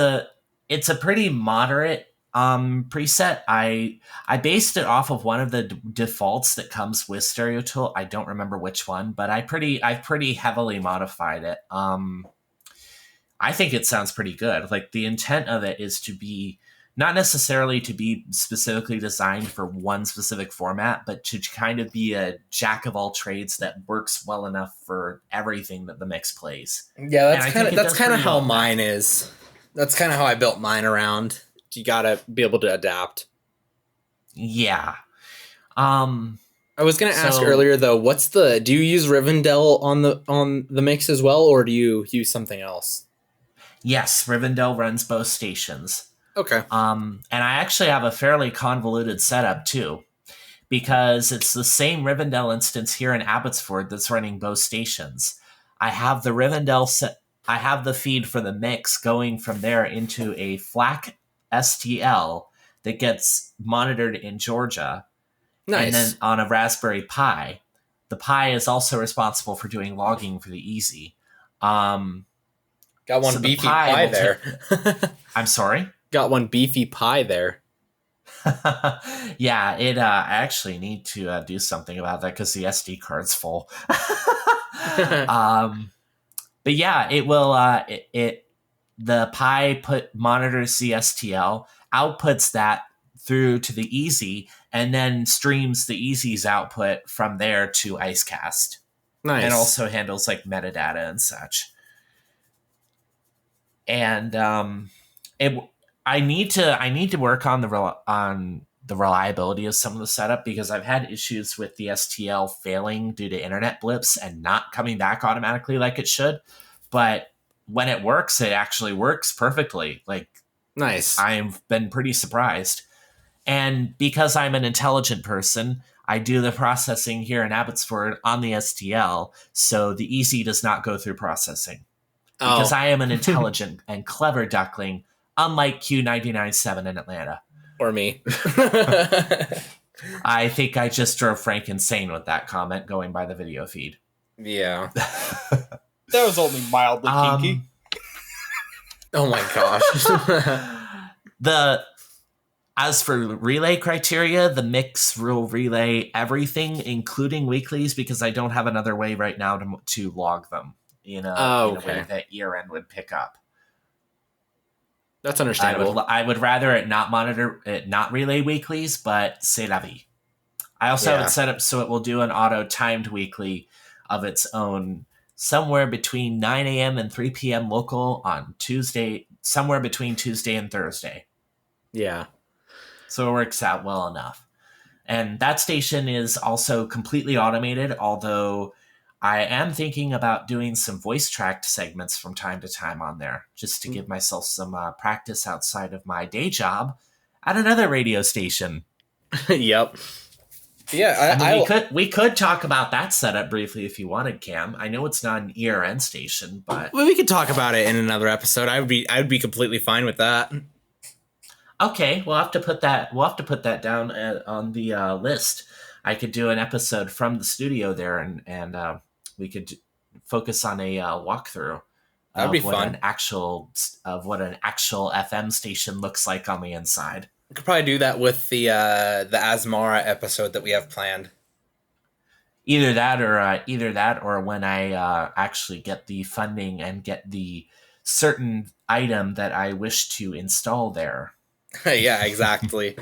B: a pretty moderate preset. I based it off of one of the defaults that comes with Stereo Tool. I don't remember which one, but I've pretty heavily modified it. I think it sounds pretty good. Like the intent of it is to be not necessarily to be specifically designed for one specific format, but to kind of be a jack of all trades that works well enough for everything that the mix plays.
A: Yeah,
B: And I think it
A: that's
B: does
A: kind of
B: pretty
A: how
B: well.
A: mine is. That's kind of how I built mine around. You gotta be able to adapt.
B: Yeah.
A: I was gonna ask
B: So-
A: earlier though, do you use Rivendell on the mix as well, or do you use something else?
B: Yes, Rivendell runs both stations.
A: Okay.
B: And I actually have a fairly convoluted setup too, because it's the same Rivendell instance here in Abbotsford that's running both stations. I have the Rivendell I have the feed for the mix going from there into a FLAC STL that gets monitored in Georgia,
A: Nice.
B: and then on a Raspberry Pi. The Pi is also responsible for doing logging for the Easy.
A: Got one
B: so the
A: beefy
B: Pi
A: pie
B: will
A: there.
B: I'm sorry?
A: Got one beefy pie there.
B: Yeah, I actually need to do something about that because the SD card's full. But yeah, it will. The Pi monitors the STL, outputs that through to the Easy, and then streams the Easy's output from there to Icecast,
A: Nice.
B: and also handles like metadata and such. And I need to work on the reliability of some of the setup because I've had issues with the STL failing due to internet blips and not coming back automatically like it should. But when it works, it actually works perfectly. Like,
A: nice.
B: I've been pretty surprised. And because I'm an intelligent person, I do the processing here in Abbotsford on the STL, so the Easy does not go through processing. Because I am an intelligent and clever duckling, unlike Q99.7 in Atlanta.
A: Or me.
B: I think I just drove Frank insane with that comment going by the video feed.
A: Yeah.
D: That was only mildly kinky.
A: Oh my gosh.
B: As for relay criteria, the mix will relay everything, including weeklies, because I don't have another way right now to log them in a way that ERN would pick up.
A: That's understandable.
B: I would rather it not relay weeklies, but c'est la vie. I also have it set up so it will do an auto timed weekly of its own somewhere between 9 a.m. and 3 p.m. local on Tuesday, somewhere between Tuesday and Thursday.
A: Yeah.
B: So it works out well enough. And that station is also completely automated, although I am thinking about doing some voice tracked segments from time to time on there, just to give myself some practice outside of my day job at another radio station.
A: Yep. Yeah,
B: we could talk about that setup briefly if you wanted, Cam. I know it's not an ERN station, but
A: we could talk about it in another episode. I would be completely fine with that.
B: Okay, we'll have to put that down on the list. I could do an episode from the studio there, and we could focus on a walkthrough.
A: That'd be fun.
B: Of what an actual FM station looks like on the inside.
A: We could probably do that with the Asmara episode that we have planned.
B: Either that, or when I actually get the funding and get the certain item that I wish to install there.
A: Yeah, exactly.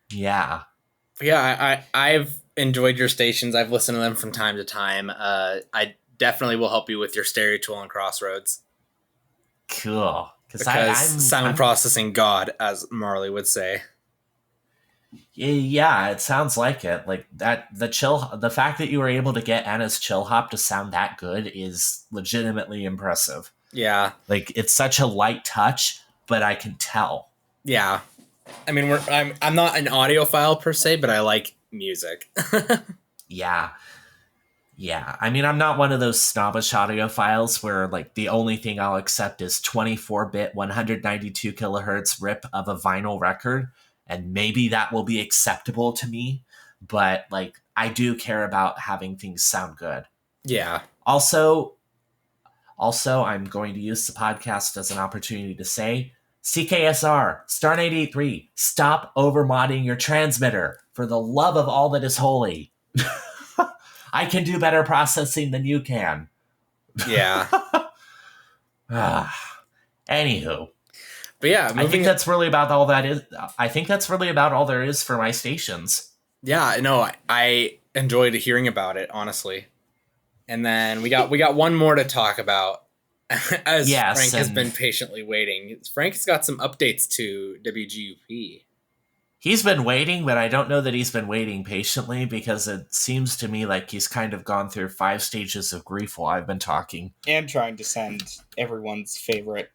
B: Yeah.
A: I've enjoyed your stations. I've listened to them from time to time. I definitely will help you with your stereo tool on Crossroads.
B: Cool.
A: Because I'm processing God, as Marley would say.
B: Yeah, it sounds like it. Like that, the fact that you were able to get Anna's chill hop to sound that good is legitimately impressive.
A: Yeah.
B: Like it's such a light touch, but I can tell.
A: Yeah. I mean, I'm not an audiophile per se, but I like music.
B: Yeah. Yeah. I mean, I'm not one of those snobbish audiophiles where like the only thing I'll accept is 24-bit 192 kilohertz rip of a vinyl record, and maybe that will be acceptable to me, but like I do care about having things sound good.
A: Yeah.
B: Also, Also, I'm going to use the podcast as an opportunity to say, CKSR, Star 983, stop overmodding your transmitter for the love of all that is holy. I can do better processing than you can.
A: Yeah.
B: Anywho.
A: But yeah,
B: I think that's really about all that is. I think that's really about all there is for my stations.
A: Yeah, no, I enjoyed hearing about it, honestly. And then we got one more to talk about, as Frank has been patiently waiting. Frank's got some updates to WGUP.
B: He's been waiting, but I don't know that he's been waiting patiently, because it seems to me like he's kind of gone through 5 stages of grief while I've been talking.
D: And trying to send everyone's favorite.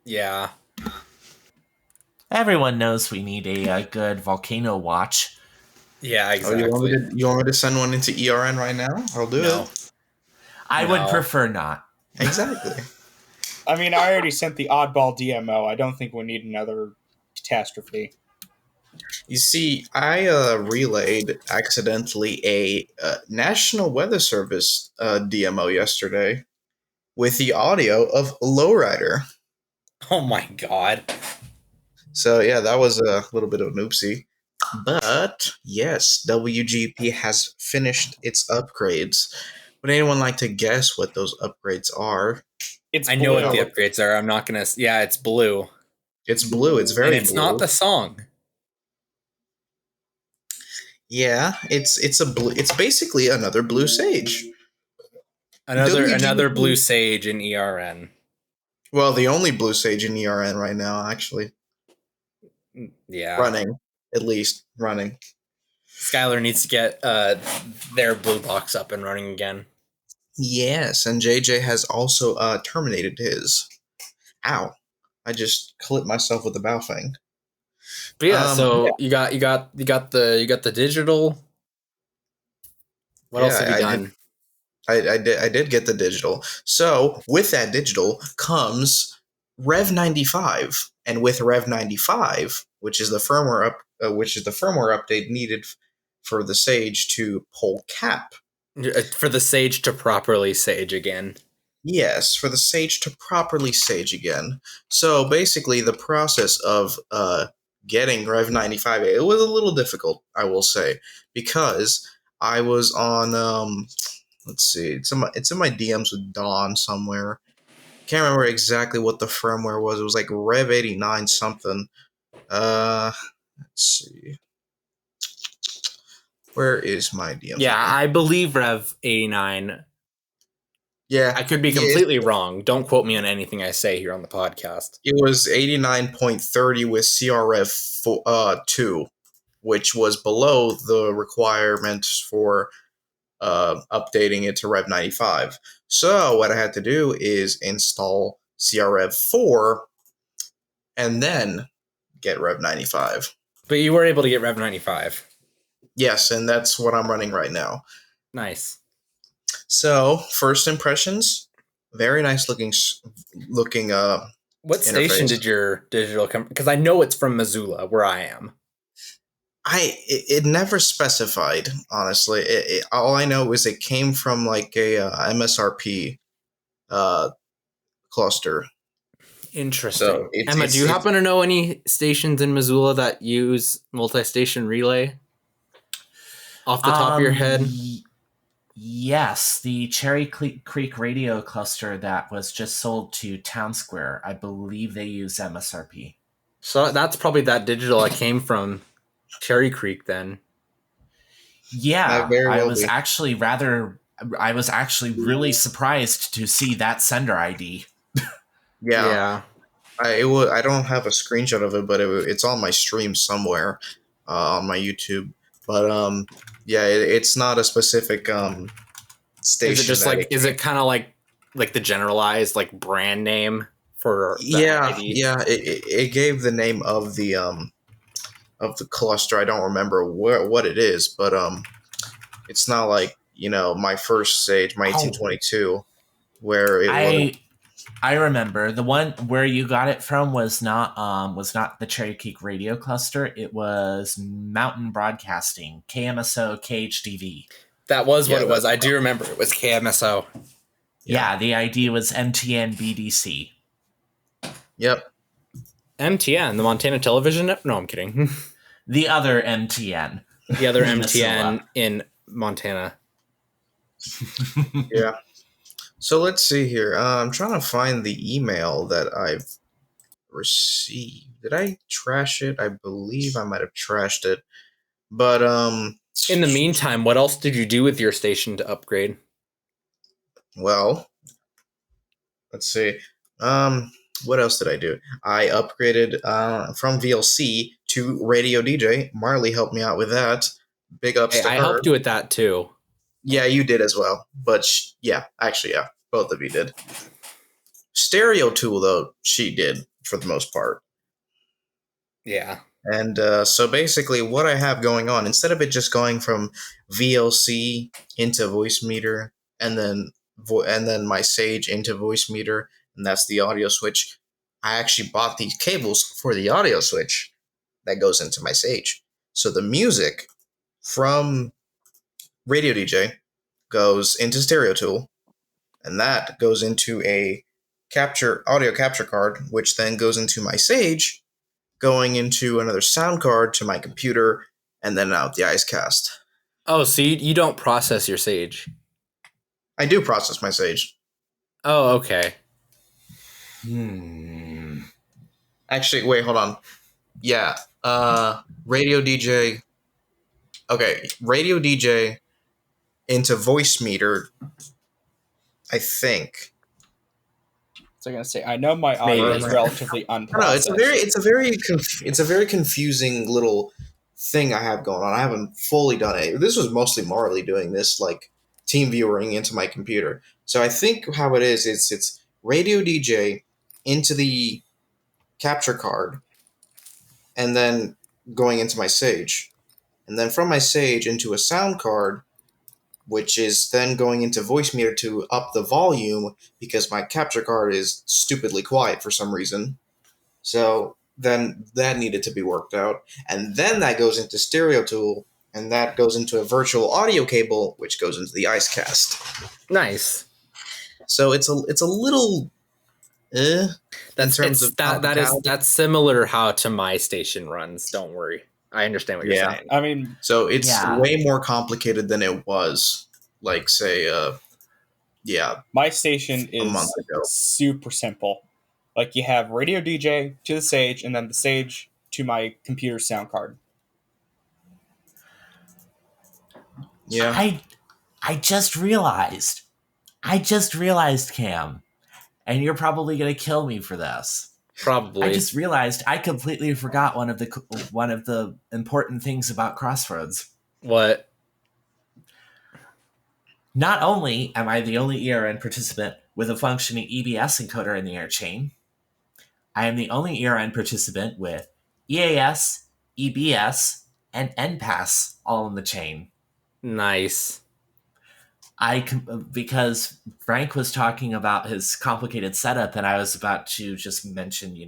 A: Yeah.
B: Everyone knows we need a good volcano watch.
A: Yeah, exactly.
E: You want me to send one into ERN right now? I'll do it.
B: I would prefer not.
E: Exactly.
D: I mean, I already sent the oddball DMO. I don't think we need another catastrophe.
E: You see, I relayed accidentally a National Weather Service DMO yesterday with the audio of Lowrider.
A: Oh my god.
E: So yeah, that was a little bit of an oopsie. But yes, WGP has finished its upgrades. Would anyone like to guess what those upgrades are?
D: It's
A: I know what the upgrades are. I'm not gonna. Yeah, it's blue.
E: It's blue. It's very.
A: And it's
E: blue.
A: not the song.
E: Yeah, it's a blue. It's basically another blue sage.
A: Another blue sage in ERN.
E: Well, the only blue sage in ERN right now, actually.
A: Yeah.
E: Running, at least running.
A: Skylar needs to get their blue box up and running again.
E: Yes, and JJ has also terminated his. Ow! I just clipped myself with the Baofeng.
A: But yeah, so you got the digital. What else have you done?
E: I did get the digital. So with that digital comes Rev 95, and with Rev 95, which is the firmware update needed for the Sage to pull cap.
A: For the Sage to properly Sage again.
E: Yes, for the Sage to properly Sage again. So basically, the process of getting Rev 95, it was a little difficult, I will say, because I was on let's see, it's in my DMs with Dawn somewhere. Can't remember exactly what the firmware was. It was like Rev 89 something. Let's see. Where is my DMs?
A: Yeah, I believe Rev 89.
E: Yeah.
A: I could be completely wrong. Don't quote me on anything I say here on the podcast.
E: It was 89.30 with CRF 2, which was below the requirements for updating it to Rev 95. So what I had to do is install CRF 4 and then get Rev 95.
A: But you were able to get Rev 95.
E: Yes, and that's what I'm running right now.
A: Nice.
E: So, first impressions, very nice looking
A: what station did your digital come? Because I know it's from Missoula, where I am.
E: It never specified, honestly. All I know is it came from like a MSRP cluster.
A: Interesting.
E: So
A: Emma, do you happen to know any stations in Missoula that use multi-station relay? Off the top of your head?
B: Yes, the Cherry Creek radio cluster that was just sold to Town Square. I believe they use MSRP.
A: So that's probably that digital I came from Cherry Creek then.
B: Yeah, I was actually really surprised to see that sender ID.
E: Yeah. I don't have a screenshot of it, but it's on my stream somewhere on my YouTube. But yeah, it's not a specific station.
A: Is it just like? Is it kind of like the generalized like brand name for?
E: ID? Yeah. It gave the name of the cluster. I don't remember what it is, but it's not like my first Sage, my 1822, where it.
B: I remember the one where you got it from was not the Cherry Creek radio cluster. It was Mountain Broadcasting, KMSO KHDV.
A: That was what
E: Yeah,
A: it was. I do remember it was KMSO.
B: Yeah, the ID was MTN BDC.
E: Yep.
A: MTN, the Montana Television Network? No, I'm kidding.
B: The other MTN.
A: The other
B: Minnesota.
A: MTN in Montana.
E: Yeah. So let's see here. I'm trying to find the email that I've received. Did I trash it? I believe I might have trashed it. But
A: In the meantime, what else did you do with your station to upgrade?
E: well, let's see. What else did I do? I upgraded from VLC to Radio DJ. Marley helped me out with that. Big ups
A: Hey,
E: to
A: I
E: her.
A: helped you with that too.
E: Yeah, you did as well. But yeah, both of you did. Stereo tool though, she did for the most part.
A: Yeah.
E: And so basically, what I have going on, instead of it just going from VLC into voice meter, and then my Sage into voice meter, and that's the audio switch. I actually bought these cables for the audio switch that goes into my Sage. So the music from Radio DJ goes into Stereo Tool, and that goes into a audio capture card, which then goes into my Sage, going into another sound card to my computer, and then out the IceCast.
A: Oh, so you don't process your Sage?
E: I do process my Sage.
A: Oh, okay.
E: Actually, wait, hold on. Yeah, Radio DJ. Okay, Radio DJ into voice meter, I think.
D: So I'm gonna say I know my audio
A: Maybe.
D: is relatively unprocessed.
E: I don't know. It's a very confusing little thing I have going on. I haven't fully done it. This was mostly Marley doing this, like team viewing into my computer. So I think how it is, it's Radio DJ into the capture card, and then going into my Sage, and then from my Sage into a sound card, which is then going into voice meter to up the volume because my capture card is stupidly quiet for some reason. So then that needed to be worked out. And then that goes into Stereo Tool, and that goes into a virtual audio cable, which goes into the IceCast.
A: Nice.
E: So it's a little
A: That's similar how to my station runs. Don't worry. I understand what you're
E: Yeah.
A: saying.
D: I mean,
E: So it's
B: Yeah.
E: way more complicated than it was, like, say,
D: my station
E: a month
D: is
E: ago.
D: super simple. Like you have Radio DJ to the Sage, and then the Sage to my computer sound card.
E: Yeah.
B: I just realized, Cam, and you're probably gonna kill me for this.
A: Probably.
B: I just realized I completely forgot one of the important things about Crossroads.
A: What?
B: Not only am I the only ERN participant with a functioning EBS encoder in the air chain, I am the only ERN participant with EAS, EBS, and NPAS all in the chain.
A: Nice.
B: Because Frank was talking about his complicated setup, and I was about to just mention,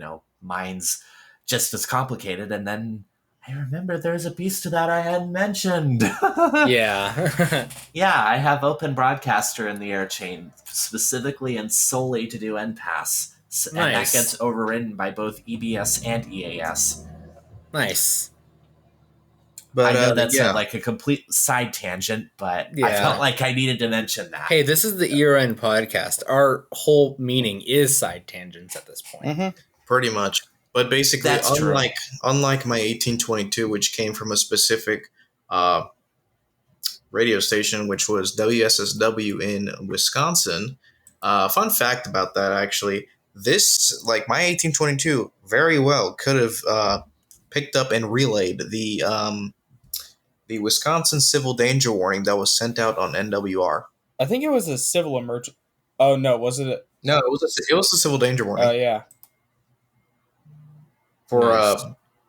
B: mine's just as complicated, and then I remember there's a piece to that I hadn't mentioned.
A: Yeah.
B: Yeah, I have Open Broadcaster in the air chain, specifically and solely to do NPAS, and that
A: Nice.
B: gets overridden by both EBS and EAS.
A: Nice.
E: But
B: I know that's like a complete side tangent, but I
A: Yeah.
B: felt like I needed to mention that.
A: Hey, this is the ERN podcast. Our whole meaning is side tangents at this point.
D: Mm-hmm.
E: Pretty much. But basically,
B: That's true.
E: unlike my 1822, which came from a specific radio station, which was WSSW in Wisconsin. Fun fact about that, actually, this, like my 1822, very well could have picked up and relayed the Wisconsin civil danger warning that was sent out on NWR.
D: I think it was a civil emergency. Oh no, was it?
E: No, it was a civil danger warning.
D: Oh yeah.
E: For
A: Nice.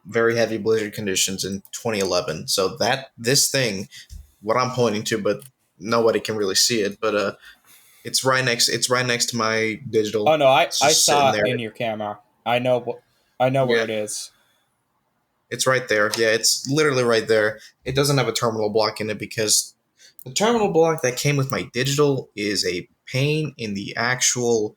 E: very heavy blizzard conditions in 2011. So this thing, what I'm pointing to, but nobody can really see it, but it's right next to my digital.
D: Oh no, I
E: It's just
D: saw
E: sitting
D: it
E: there.
D: in your camera. I know where
E: Yeah.
D: it is.
E: It's right there. Yeah, it's literally right there. It doesn't have a terminal block in it because The terminal block that came with my digital is a pain in the actual.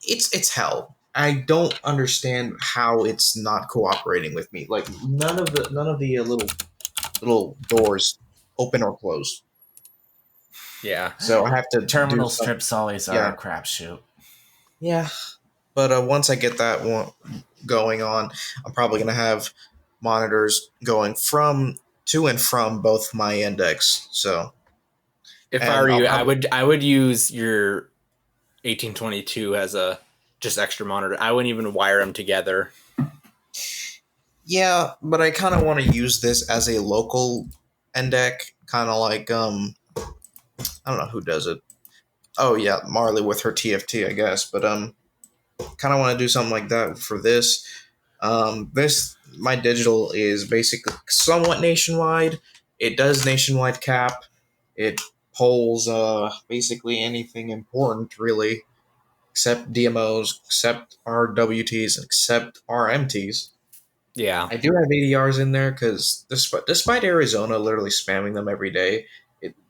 E: It's hell. I don't understand how it's not cooperating with me. Like none of the little doors open or close.
A: Yeah.
E: So I have to do
B: Terminal
E: some.
B: strips always are
E: Yeah,
B: a crapshoot.
E: yeah. But once I get that one going on, I'm probably gonna have monitors going from to and from both my index. So
A: If I
E: and
A: were
E: I'll
A: you,
E: probably
A: I would use your 1822 as a just extra monitor. I wouldn't even wire them together.
E: yeah, but I kind of want to use this as a local NDEC, kind of like I don't know who does it. Oh yeah, Marley with her TFT, I guess. But kind of want to do something like that for this. This my digital is basically somewhat nationwide. It does nationwide cap. It polls basically anything important really, except DMOs, except RWTs, except RMTs.
A: Yeah.
E: I do have ADRs in there because despite Arizona literally spamming them every day,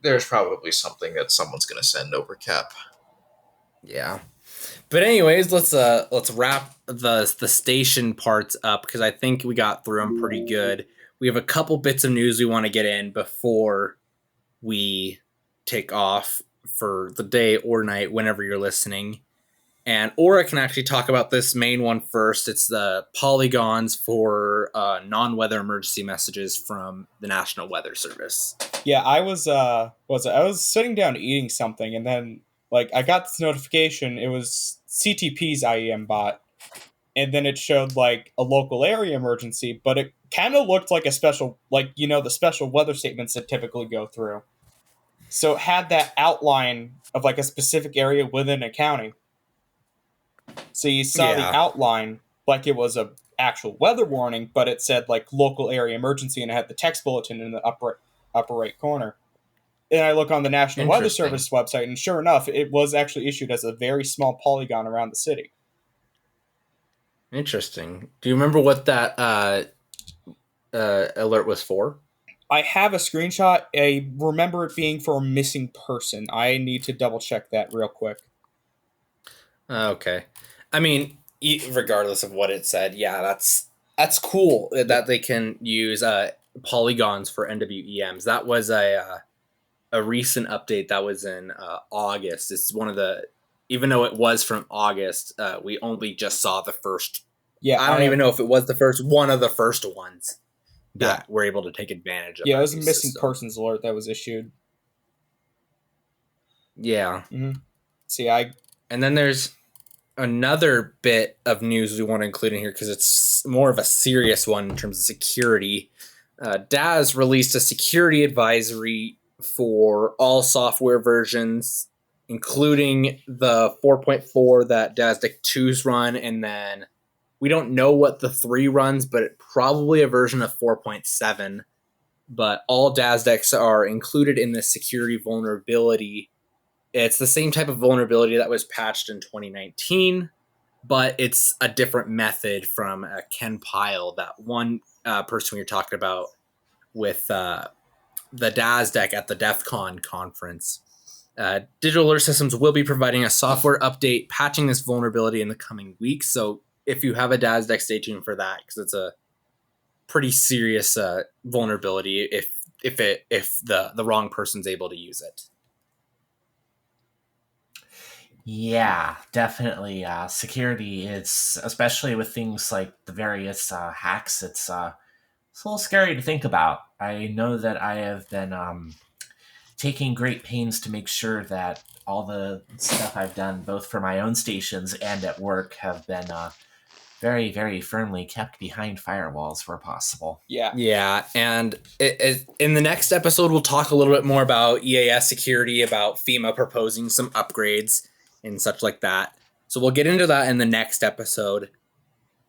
E: there's probably something that someone's gonna send over cap.
A: Yeah. But anyways, let's wrap the station parts up because I think we got through them pretty good. We have a couple bits of news we want to get in before we take off for the day or night whenever you're listening. And Aura can actually talk about this main one first. It's the polygons for non-weather emergency messages from the National Weather Service.
D: Yeah, I was sitting down eating something, and then like I got this notification. It was CTP's IEM bot, and then it showed like a local area emergency, but it kind of looked like a special, like the special weather statements that typically go through. So it had that outline of like a specific area within a county. So you saw the
A: Yeah.
D: outline like it was a actual weather warning, but it said like local area emergency, and it had the text bulletin in the upper right corner. And I look on the National Weather
A: Interesting.
D: Service website, and sure enough, it was actually issued as a very small polygon around the city.
A: Interesting. Do you remember what that alert was for?
D: I have a screenshot. I remember it being for a missing person. I need to double check that real quick.
A: Okay. I mean, regardless of what it said, yeah, that's cool that they can use polygons for NWEMs. That was a recent update that was in August. It's one of the, even though it was from August, we only just saw the first.
D: Yeah,
A: I don't even know if it was the first one of the first ones that were able to take advantage of.
D: Yeah, it
A: that
D: was a
A: new
D: missing
A: system.
D: persons alert that was issued.
A: Yeah.
D: Mm-hmm. See,
A: And then there's another bit of news we want to include in here because it's more of a serious one in terms of security. DAS released a security advisory for all software versions, including the 4.4 that DASDEC 2s run, and then we don't know what the 3 runs, but probably a version of 4.7. But all DASDECs are included in the security vulnerability. It's the same type of vulnerability that was patched in 2019, but it's a different method from Ken Pyle, that one person we were talking about with the DASDEC at the DEF CON conference. Digital Alert Systems will be providing a software update patching this vulnerability in the coming weeks. So if you have a DASDEC, stay tuned for that because it's a pretty serious vulnerability if the wrong person's able to use it.
B: Yeah, definitely. Security is, especially with things like the various hacks, it's a little scary to think about. I know that I have been taking great pains to make sure that all the stuff I've done, both for my own stations and at work, have been very, very firmly kept behind firewalls where possible.
A: Yeah, and in the next episode, we'll talk a little bit more about EAS security, about FEMA proposing some upgrades and such like that. So we'll get into that in the next episode.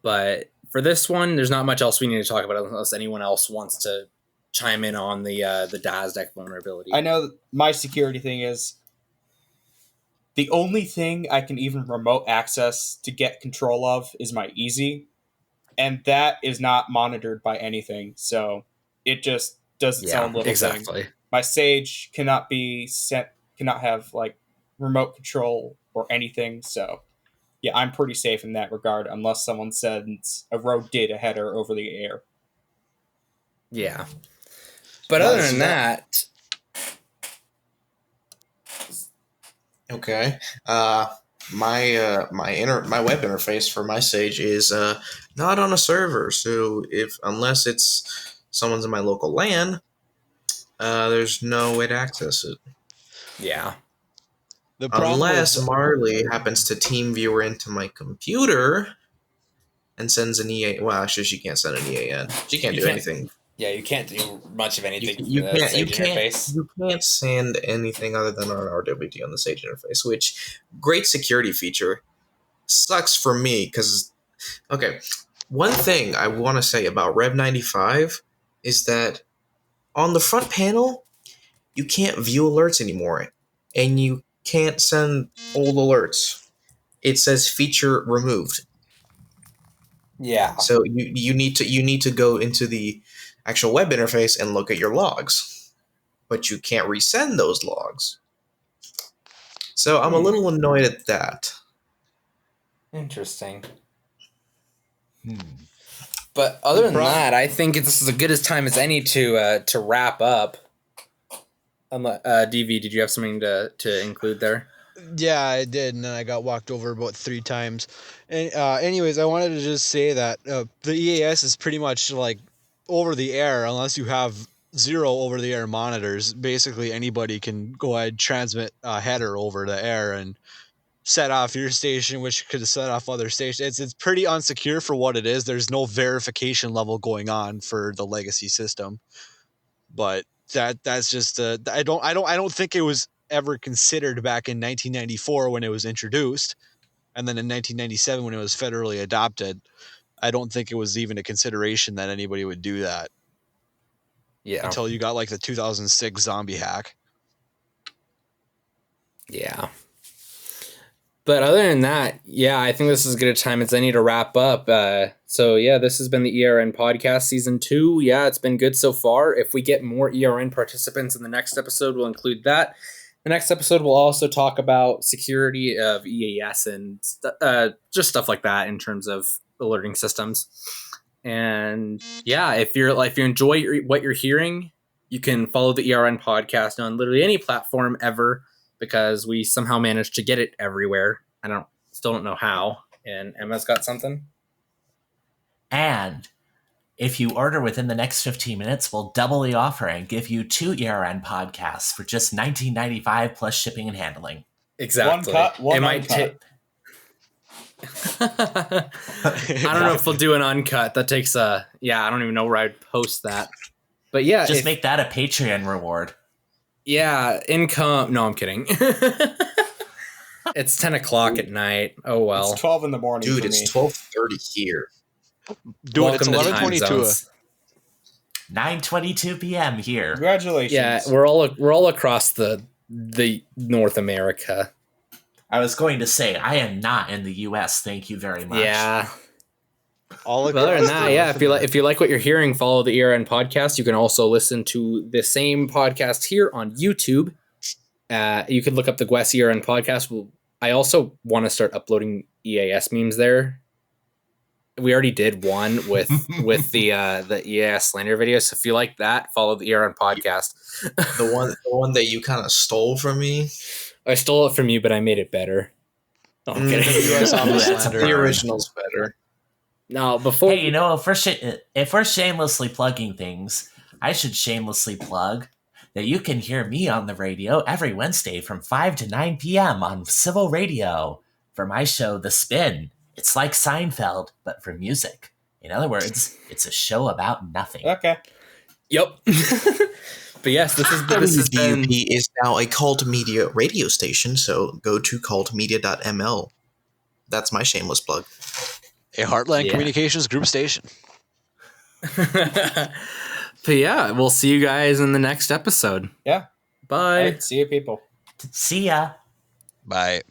A: But for this one, there's not much else we need to talk about unless anyone else wants to chime in on the DASDEC vulnerability.
D: I know my security thing is the only thing I can even remote access to get control of is my Easy, and that is not monitored by anything. So it just does its own little thing. my Sage cannot be sent, cannot have like remote control or anything. So yeah, I'm pretty safe in that regard, unless someone sends a rogue data header over the air.
A: Yeah. But
E: Nice.
A: other than that,
E: Okay. My web interface for my Sage is not on a server, so unless it's someone's in my local LAN, there's no way to access it.
A: yeah.
C: The problem
E: Unless
C: with
E: Marley happens to TeamViewer into my computer and sends an EA. Well, actually, she can't send an EAN. She can't
A: You
E: do
A: can't-
E: anything.
A: Yeah, you can't do much of anything
E: You
A: from the
E: can't.
A: Sage interface.
E: You can't send anything other than an RWD on the Sage interface. Which great security feature. Sucks for me because okay. One thing I want to say about Rev 95 is that on the front panel, you can't view alerts anymore, and you can't send old alerts. It says feature removed.
A: Yeah.
E: So you need to go into the actual web interface and look at your logs, but you can't resend those logs. So I'm a little annoyed at that.
A: Interesting.
B: Hmm.
A: But other than that, I think this is as good a time as any to wrap up. DV, did you have something to include there?
C: Yeah, I did, and then I got walked over about 3 times. And anyways, I wanted to just say that the EAS is pretty much like over the air, unless you have 0 over the air monitors. Basically, anybody can go ahead and transmit a header over the air and set off your station, which could set off other stations. It's pretty unsecure for what it is. There's no verification level going on for the legacy system, but that's just I don't think it was ever considered back in 1994 when it was introduced, and then in 1997 when it was federally adopted. I don't think it was even a consideration that anybody would do that
A: Yeah.
C: until you got like the 2006 zombie hack.
A: Yeah. But other than that, yeah, I think this is as good a time as any to wrap up. So yeah, this has been the ERN podcast season 2. Yeah, it's been good so far. If we get more ERN participants in the next episode, we'll include that. The next episode, we'll also talk about security of EAS and just stuff like that in terms of alerting systems. And yeah, if you enjoy what you're hearing, you can follow the ERN podcast on literally any platform ever, because we somehow managed to get it everywhere. Still don't know how. And Emma's got something.
B: And if you order within the next 15 minutes, we'll double the offer and give you 2 ERN podcasts for just $19.95 plus shipping and handling.
A: Exactly.
D: One cut, one
A: it might take. I don't know if we'll do an uncut. That takes I don't even know where I'd post that. But yeah,
B: just make that a Patreon reward.
A: Yeah, income. No, I'm kidding. It's 10 o'clock at night. Oh well.
D: It's 12 in the morning.
E: Dude,
D: for
E: it's
D: me.
E: 12:30 here.
C: Dude, it's
A: Welcome to time
C: 11:22.
A: zones.
B: 9:22 p.m. here.
D: Congratulations.
A: Yeah, we're all across the North America.
B: I was going to say, I am not in the U.S. Thank you very much.
A: Yeah.
C: All
A: But other than that, yeah, if you like what you're hearing, follow the ERN podcast. You can also listen to the same podcast here on YouTube. You can look up the GWES-ERN podcast. I also want to start uploading EAS memes there. We already did one with the EAS slander video. So if you like that, follow the ERN podcast.
E: The one that you kind of stole from me.
A: I stole it from you, but I made it better. No, I'm kidding.
E: The original's better.
A: No, before.
B: Hey, if we're shamelessly plugging things, I should shamelessly plug that you can hear me on the radio every Wednesday from 5 to 9 p.m. on Civil Radio for my show, The Spin. It's like Seinfeld, but for music. In other words, it's a show about nothing.
D: Okay.
A: Yep. But yes, this has been.
E: WDUP is now a cult media radio station, so go to cultmedia.ml. That's my shameless plug.
C: A Heartland Communications Group station.
A: But yeah, we'll see you guys in the next episode.
D: Yeah.
A: Bye.
D: All right, see you, people.
B: See ya.
C: Bye.